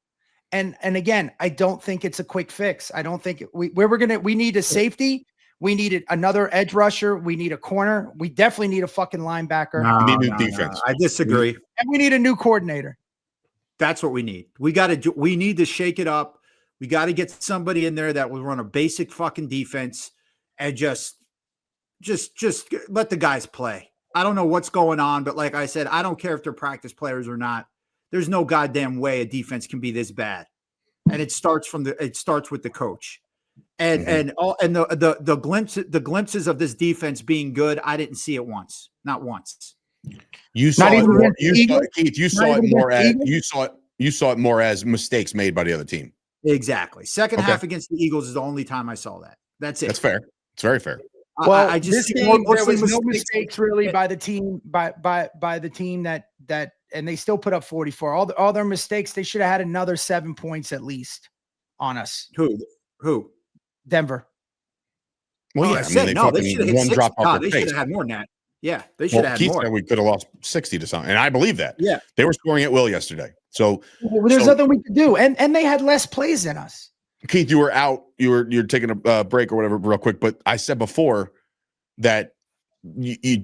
And again, I don't think it's a quick fix. I don't think we need a safety. We needed another edge rusher. We need a corner. We definitely need a fucking linebacker. We need new defense. I disagree. And we need a new coordinator. That's what we need. We need to shake it up. We got to get somebody in there that will run a basic fucking defense and just let the guys play. I don't know what's going on, but like I said, I don't care if they're practice players or not. There's no goddamn way a defense can be this bad. And it starts with the coach. And the glimpses of this defense being good, I didn't see it once. Not once. You saw it more. You saw it more as mistakes made by the other team. Exactly. Second half against the Eagles is the only time I saw that. That's it. That's fair. It's very fair. Well, I just this game, there was no mistakes really by the team by the team that and they still put up 44. All their mistakes, they should have had another 7 points at least on us. Who? Denver. Well, yeah, they should have one drop off They should have had more than that. Yeah, they should have had more. Said we could have lost 60 to something, and I believe that. Yeah, they were scoring at will yesterday. So there's nothing we could do, and they had less plays than us. Keith, you were out. You're taking a break or whatever, real quick. But I said before that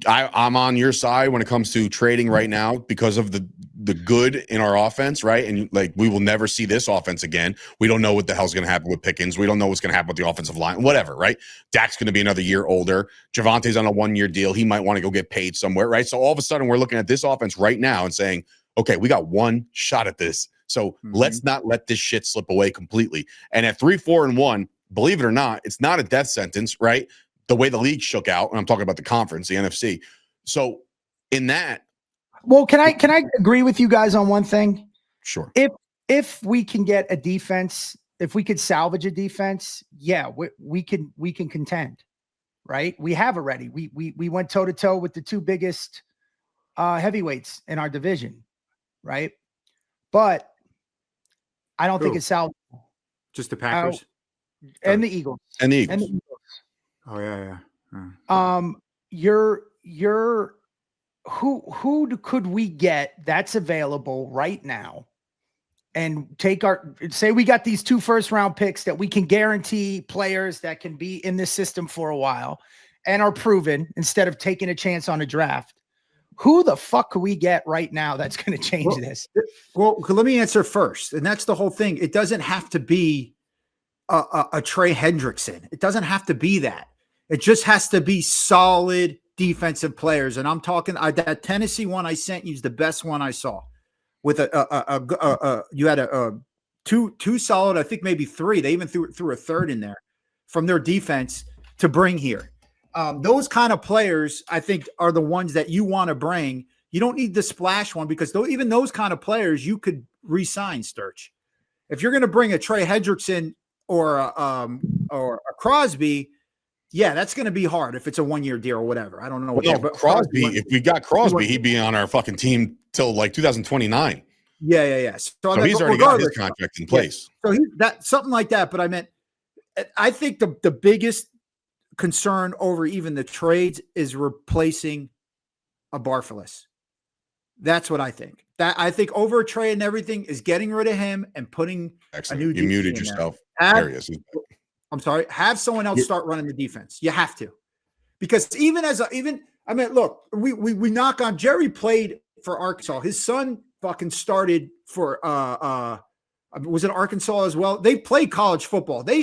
I'm on your side when it comes to trading right now because of the good in our offense, right? And like we will never see this offense again. We don't know what the hell's going to happen with Pickens. We don't know what's going to happen with the offensive line, whatever, right? Dak's going to be another year older. Javante's on a 1-year deal. He might want to go get paid somewhere, right? So all of a sudden we're looking at this offense right now and saying, okay, we got one shot at this. So let's not let this shit slip away completely. And at 3-4-1, believe it or not, it's not a death sentence, right? The way the league shook out, and I'm talking about the conference, the NFC. So in that, well, can I agree with you guys on one thing? Sure. If we can get a defense, if we could salvage a defense, yeah, we can contend, right? We have already. We went toe to toe with the two biggest heavyweights in our division, right? But I don't think it's salvageable. Just the Packers and the Eagles. And the Eagles. Oh yeah. Who could we get that's available right now and say we got these 2 first-round picks that we can guarantee players that can be in this system for a while and are proven instead of taking a chance on a draft. Who the fuck could we get right now that's going to change this? Well, let me answer first. And that's the whole thing. It doesn't have to be a Trey Hendrickson. It doesn't have to be that. It just has to be solid defensive players. And I'm talking that Tennessee one I sent you is the best one I saw. With you had two solid, I think maybe 3. They even threw a third in there from their defense to bring here. Those kind of players, I think, are the ones that you want to bring. You don't need the splash one because even those kind of players you could re-sign, Sturch. If you're going to bring a Trey Hendrickson or a Crosby, yeah, that's going to be hard if it's a 1-year deal or whatever. I don't know. But Crosby, if we got Crosby, he'd be on our fucking team till like 2029. Yeah. So he's already got his contract in place. Yeah. So that something like that. But I think the biggest concern over even the trades is replacing a Barfulus. That's what I think. That I think over a trade and everything is getting rid of him and putting Excellent. A new. You muted yourself. I'm sorry. Have someone else start running the defense. You have to, because look, we knock on Jerry played for Arkansas. His son fucking started for was it Arkansas as well? They play college football. They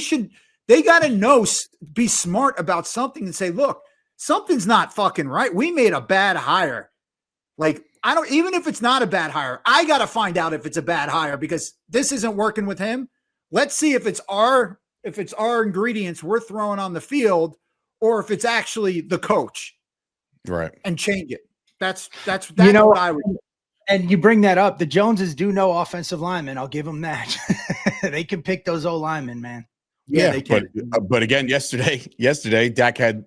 got to be smart about something and say, look, something's not fucking right. We made a bad hire. Like, even if it's not a bad hire, I got to find out if it's a bad hire because this isn't working with him. Let's see if it's our ingredients we're throwing on the field or if it's actually the coach. Right. And change it. That's what I would do. And you bring that up. The Joneses do know offensive linemen. I'll give them that. They can pick those O linemen, man. Yeah, they can. But again, yesterday, Dak had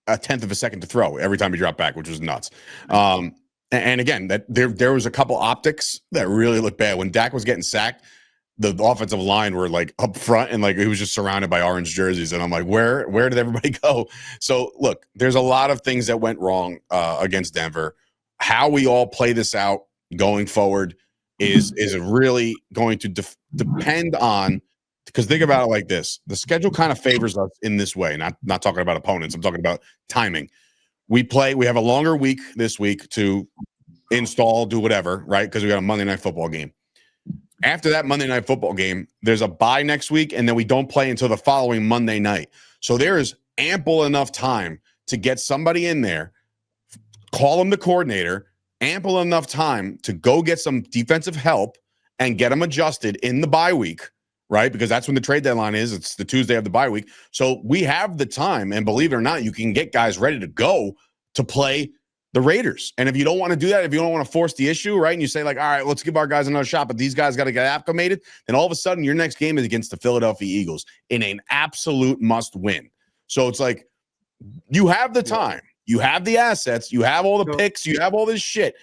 a 1/10 of a second to throw every time he dropped back, which was nuts. And again, that there was a couple optics that really looked bad when Dak was getting sacked. The offensive line were like up front and like he was just surrounded by orange jerseys. And I'm like, where did everybody go? So look, there's a lot of things that went wrong against Denver. How we all play this out going forward is really going to depend on, because think about it like this. The schedule kind of favors us in this way, not talking about opponents. I'm talking about timing. We have a longer week this week to install, do whatever, right? Because we got a Monday Night Football game. After that Monday Night Football game, there's a bye next week, and then we don't play until the following Monday night. So there is ample enough time to get somebody in there, call him the coordinator, ample enough time to go get some defensive help and get them adjusted in the bye week, right? Because that's when the trade deadline is. It's the Tuesday of the bye week. So we have the time, and believe it or not, you can get guys ready to go to play the Raiders. And if you don't want to do that, if you don't want to force the issue, right, and you say like, all right, let's give our guys another shot, but these guys got to get acclimated, then all of a sudden your next game is against the Philadelphia Eagles in an absolute must win. So it's like, you have the time, you have the assets, you have all the picks, you have all this shit.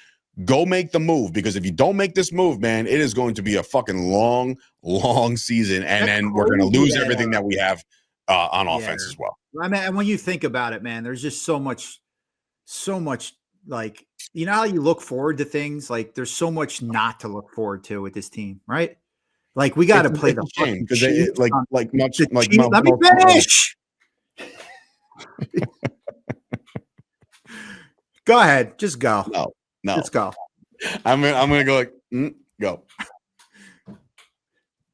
Go make the move, because if you don't make this move, man, it is going to be a fucking long season, and then we're going to lose everything that we have on offense as well. I mean, and when you think about it, man, there's just so much, like, you know how you look forward to things? Like, there's so much not to look forward to with this team, right? Like, we got to play the fucking because Chiefs. let me finish. Go ahead, just go. No, let's go. I'm gonna go like go.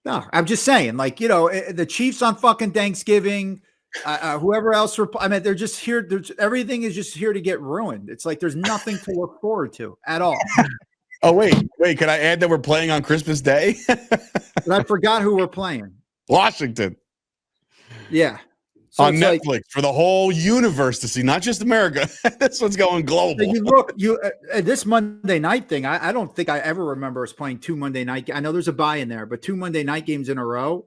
No, I'm just saying, like, you know, the Chiefs on fucking Thanksgiving, whoever else. I mean, they're just here. Everything is just here to get ruined. It's like there's nothing to look forward to at all. Oh wait, can I add that we're playing on Christmas Day? But I forgot who we're playing. Washington. Yeah. So on Netflix for the whole universe to see, not just America. This one's going global. You look, this Monday night thing. I don't think I ever remember us playing 2 Monday night. I know there's a bye in there, but 2 Monday night games in a row.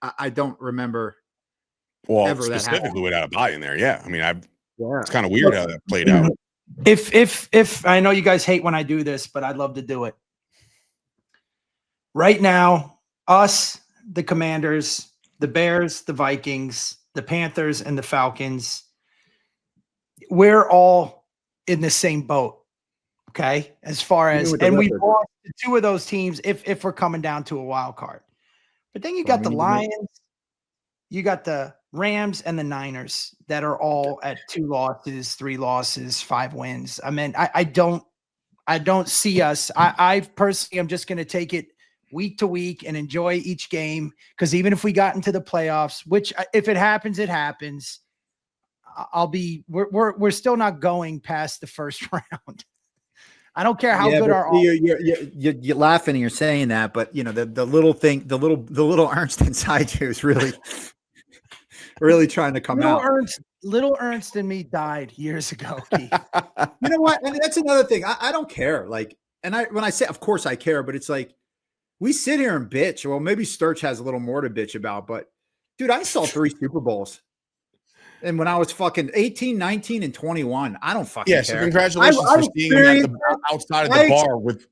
I don't remember. Well, ever specifically without a bye in there. Yeah, I mean, it's kind of weird how that played out. If I know you guys hate when I do this, but I'd love to do it. Right now, us, the Commanders, the Bears, the Vikings, the Panthers, and the Falcons, we're all in the same boat. Okay. As far as, and we've lost to 2 of those teams if we're coming down to a wild card. But then you got the Lions, you got the Rams, and the Niners that are all at 2 losses, 3 losses, 5 wins. I mean, I don't see us. I personally am just going to take it week to week and enjoy each game, because even if we got into the playoffs, which if it happens, it happens, we're still not going past the first round. I don't care how good our you're laughing and you're saying that, but you know the little thing, the little Ernst inside you is really trying to come out. Little Ernst and me died years ago. Keith. You know what? And that's another thing. I don't care. Like, and when I say, of course I care, but it's like, we sit here and bitch. Well, maybe Sturch has a little more to bitch about, but dude, I saw 3 Super Bowls. And when I was fucking 18, 19, and 21, I don't fucking care. So congratulations for seeing him at outside of the bar with.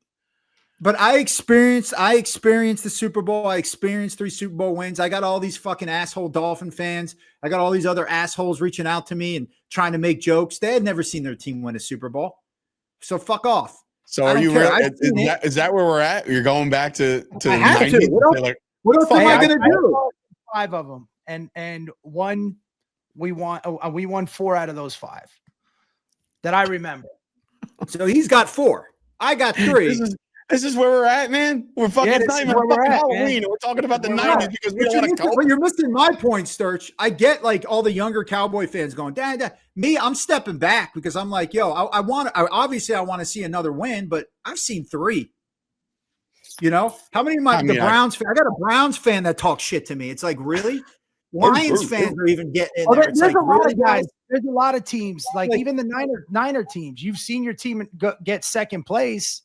But I experienced the Super Bowl. I experienced 3 Super Bowl wins. I got all these fucking asshole Dolphin fans. I got all these other assholes reaching out to me and trying to make jokes. They had never seen their team win a Super Bowl. So fuck off. So are you really, is that where we're at? You're going back to the 90s? What else am I going to do? 5 of them, and one we won 4 out of those 5 that I remember. So he's got 4. I got 3. This is where we're at, man. We're fucking it's not even fucking Halloween. We're talking about the 90s because we don't want to cope. But you're missing my point, Sturch. I get like all the younger Cowboy fans going, Dad. Me, I'm stepping back because I'm like, yo, I want to see another win, but I've seen 3. You know, how many of the Browns fans? I got a Browns fan that talks shit to me. It's like, really? Lions fans are even getting in there. There's a lot of guys. There's a lot of teams, like even the Niner teams. You've seen your team get second place.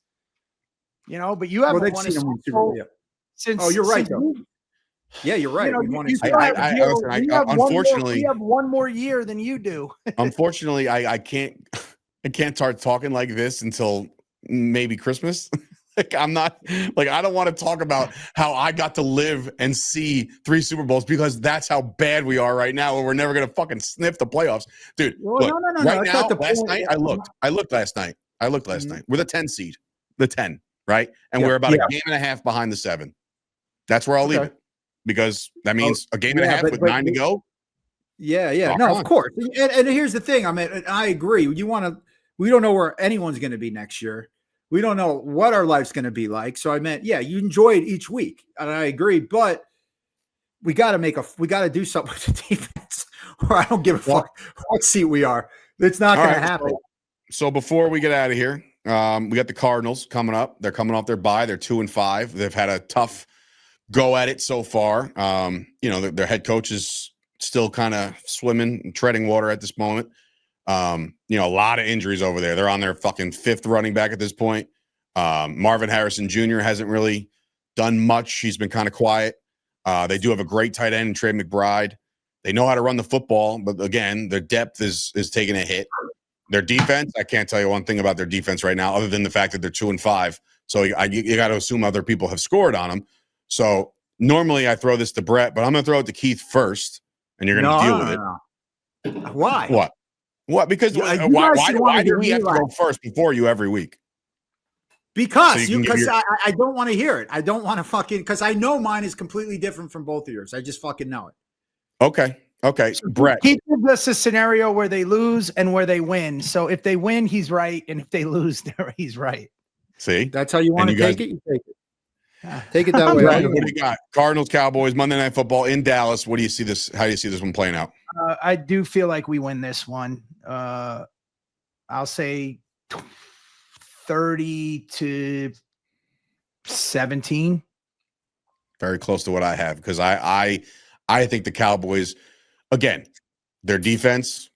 You know, but you haven't won a Super Bowl since. Oh, you're right, though. Yeah, you're right. Unfortunately, we have one more year than you do. Unfortunately, I can't start talking like this until maybe Christmas. Like I'm not like I don't want to talk about how I got to live and see 3 Super Bowls because that's how bad we are right now, and we're never gonna fucking sniff the playoffs, dude. Well, look, no. Right now, last night I looked last night. We're the 10 seed, the 10. Right. And we're about a game and a half behind the 7. That's where I'll leave it because that means a game and a half with 9 to go. Yeah. No, of course. And here's the thing. I mean, I agree. We don't know where anyone's going to be next year. We don't know what our life's going to be like. So I meant, you enjoy it each week. And I agree, but we got to do something with the defense or I don't give a fuck what seat we are. It's not going to happen. So before we get out of here, We got the Cardinals coming up. They're coming off their bye. They're 2-5. They've had a tough go at it so far. Their head coach is still kind of swimming and treading water at this moment. A lot of injuries over there. They're on their fucking 5th running back at this point. Marvin Harrison Jr. hasn't really done much. He's been kind of quiet. They do have a great tight end in Trey McBride. They know how to run the football, but again, their depth is taking a hit. Their defense, I can't tell you one thing about their defense right now, other than the fact that they're 2-5. So you got to assume other people have scored on them. So normally I throw this to Bret, but I'm going to throw it to Keith first, and you're going to deal with it. No. Why? What? Because why do we have to go first before you every week? Because I don't want to hear it. I don't want to because I know mine is completely different from both of yours. I just fucking know it. Okay. So Bret. He gives us a scenario where they lose and where they win. So if they win, he's right. And if they lose, he's right. See? That's how you want to take it? You take it. Take it that way. What do you got? Cardinals, Cowboys, Monday Night Football in Dallas. What do you see this? How do you see this one playing out? I do feel like we win this one. I'll say 30-17. Very close to what I have, because I think the Cowboys, again, their defense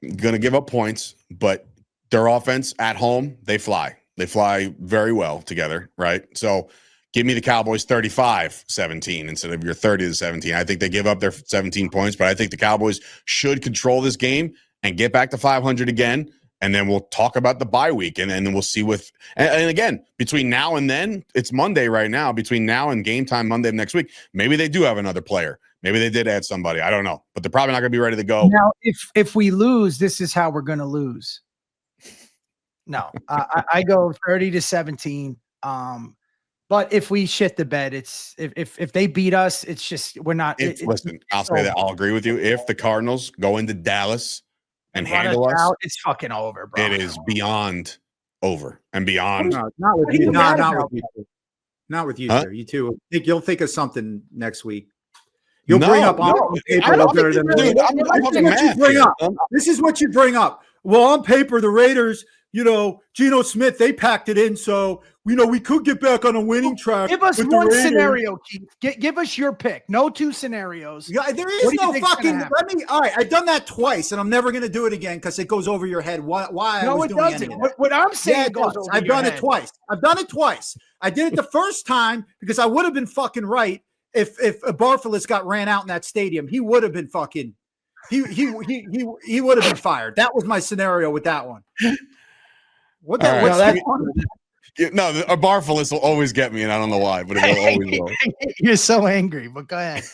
going to give up points, but their offense at home, they fly. They fly very well together, right? So give me the Cowboys 35-17 instead of your 30-17. I think they give up their 17 points, but I think the Cowboys should control this game and get back to 500 again. And then we'll talk about the bye week, and then we'll see and again, between now and then, it's Monday right now. Between now and game time Monday of next week, maybe they do have another player. Maybe they did add somebody. I don't know, but they're probably not going to be ready to go. Now, if we lose, this is how we're going to lose. No, I go 30-17. But if we shit the bed, it's if they beat us, it's just we're not. Listen, I'll say that. I'll agree with you. If the Cardinals go into Dallas and handle us out, it's fucking over, bro. It is beyond over and beyond. No, not with you. Not with you. Not with you, huh? Sir. You two. You'll think of something next week. You'll bring up on paper better than This is what you bring up. Well, on paper, the Raiders, Geno Smith, they packed it in, so we could get back on a winning track. Give us one scenario, Keith. Give us your pick. No two scenarios. Yeah, there is no fucking. All right, I've done that twice, and I'm never going to do it again because it goes over your head. Why? No, it doesn't. What I'm saying goes over I've done it twice. I did it the first time because I would have been fucking right if Barfulus got ran out in that stadium. He would have been fucking. He would have been fired. That was my scenario with that one. A Barfulus will always get me, and I don't know why, but it will always will. You're so angry, but go ahead.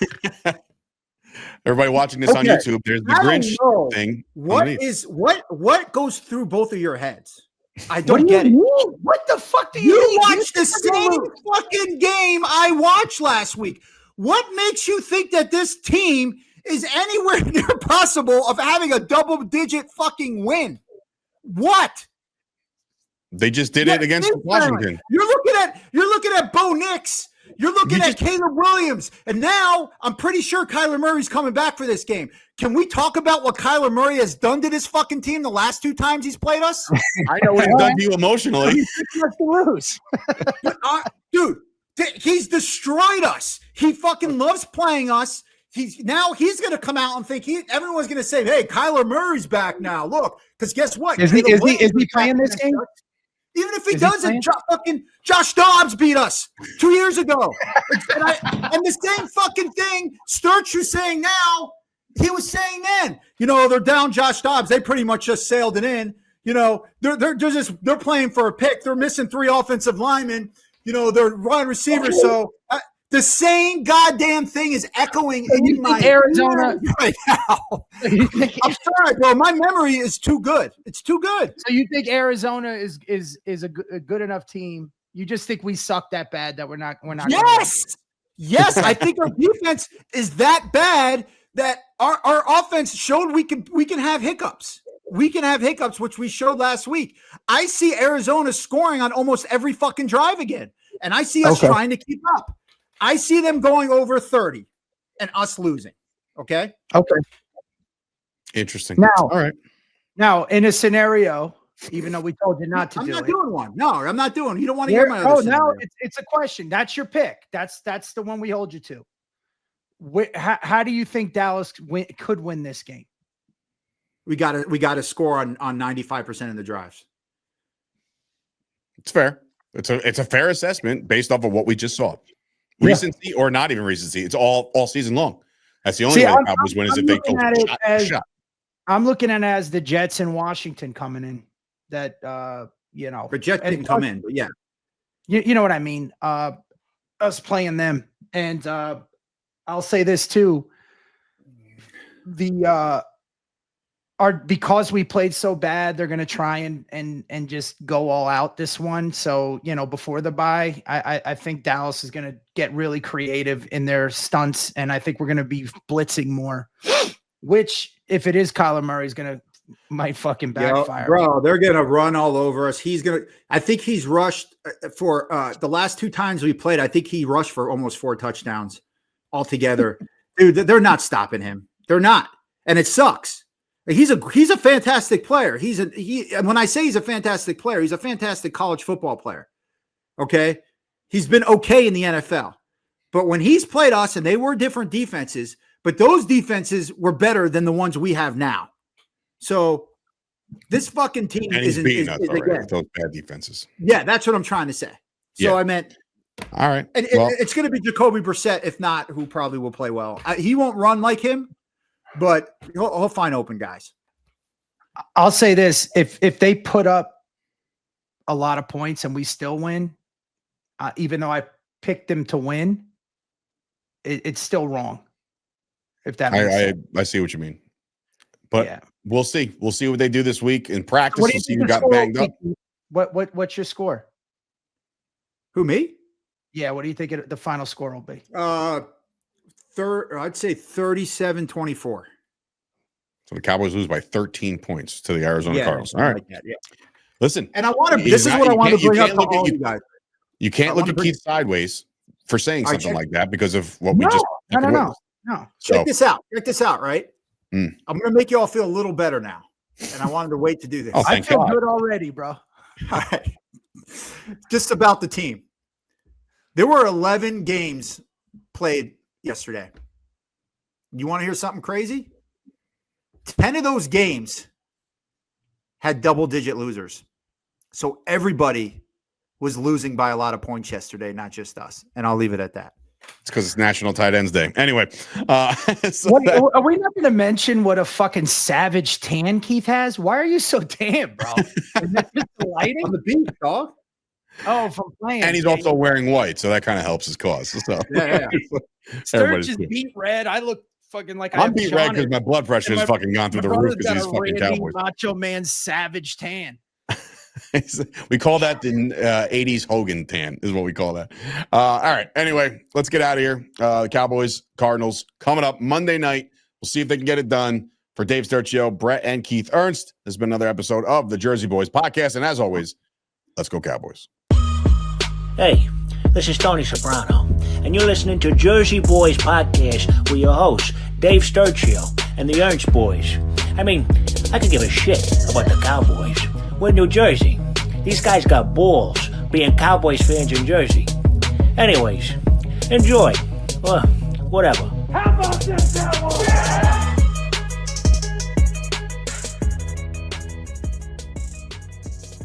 Everybody watching this on YouTube, there's the Grinch thing. What goes through both of your heads? I don't get it. What the fuck do you watched the same fucking game I watched last week? What makes you think that this team is anywhere near possible of having a double-digit fucking win? What? They just did it against Washington. You're looking at Bo Nix. You're looking at Caleb Williams. And now I'm pretty sure Kyler Murray's coming back for this game. Can we talk about what Kyler Murray has done to this fucking team the last 2 times he's played us? I know what he's done to you emotionally. Dude, he's destroyed us. He fucking loves playing us. He's going to come out and think everyone's going to say, hey, Kyler Murray's back now. Look, because guess what? Is he playing this game? Even if he doesn't, fucking Josh Dobbs beat us 2 years ago. and the same fucking thing Sturchio was saying now, he was saying then. They're down Josh Dobbs. They pretty much just sailed it in. They're playing for a pick. They're missing 3 offensive linemen. They're wide receivers. So the same goddamn thing is echoing in my Arizona right now. I'm sorry, bro. My memory is too good. It's too good. So you think Arizona is a good enough team? You just think we suck that bad that we're not. Yes. I think our defense is that bad that our offense showed we can have hiccups. We can have hiccups, which we showed last week. I see Arizona scoring on almost every fucking drive again, and I see us trying to keep up. I see them going over 30 and us losing. Okay. Interesting. Now, all right. Now, in a scenario, even though we told you not to I'm do not it. doing one. No, I'm not doing. You don't want to hear my other Oh, scenario. no, it's a question. That's your pick. That's the one we hold you to. How do you think Dallas could win this game? We got to score on 95% of the drives. It's fair. It's a fair assessment based off of what we just saw. Recency or not even recency. It's all season long. That's the only way the Cowboys win is if they go shot. I'm looking at it as the Jets in Washington coming in. But Jets didn't come in, but yeah. You know what I mean? Us playing them. And I'll say this too. Because we played so bad, they're going to try and just go all out this one. So, before the bye, I think Dallas is going to get really creative in their stunts. And I think we're going to be blitzing more, which if it is Kyler Murray is going to might fucking backfire. Bro, they're going to run all over us. I think he's rushed for the last 2 times we played. I think he rushed for almost 4 touchdowns altogether. Dude, they're not stopping him. They're not. And it sucks. He's a fantastic player. And when I say he's a fantastic player, he's a fantastic college football player. Okay. He's been okay in the NFL, but when he's played us and they were different defenses, but those defenses were better than the ones we have now. So this fucking team is beating us already with those bad defenses. Yeah. That's what I'm trying to say. So I meant, all right. And it's going to be Jacoby Brissett. If not, who probably will play well. He won't run like him, but he'll find open guys. I'll say this: if they put up a lot of points and we still win, even though I picked them to win, it's still wrong. If that makes sense. I see what you mean, but we'll see. We'll see what they do this week in practice. We'll see who got banged up. What's your score? Who, me? Yeah. What do you think the final score will be? I'd say 37-24. So the Cowboys lose by 13 points to the Arizona Cardinals. All right. Like that, Listen. And this is what I want to bring up to all you guys. You can't look at Keith sideways for saying something like that because of what we just No. Check this out. Check this out, right? I'm going to make you all feel a little better now. And I wanted to wait to do this. I feel good already, bro. All right. Just about the team. There were 11 games played yesterday. You want to hear something crazy? 10 of those games had double-digit losers. So everybody was losing by a lot of points yesterday, not just us. And I'll leave it at that. It's because it's National Tight Ends Day. Anyway. Are we not going to mention what a fucking savage tan Keith has? Why are you so tan, bro? Is that just the lighting? On the beach, dog. Oh, from playing. And he's also wearing white, so that kind of helps his cause. So Sturch is beat red. I look fucking like I'm beat red because my blood pressure has fucking gone through the roof because he's fucking Cowboys. Macho Man savage tan. We call that the 80s Hogan tan is what we call that. All right. Anyway, let's get out of here. The Cowboys, Cardinals coming up Monday night. We'll see if they can get it done. For Dave Sturchio, Bret, and Keith Ernst, this has been another episode of the Jersey Boyz Podcast. And as always, let's go Cowboys. Hey, this is Tony Soprano, and you're listening to Jersey Boyz Podcast with your hosts, Dave Sturchio and the Ernst boys. I mean, I could give a shit about the Cowboys. We're in New Jersey. These guys got balls being Cowboys fans in Jersey. Anyways, enjoy. Well, whatever. How about this, Cowboys?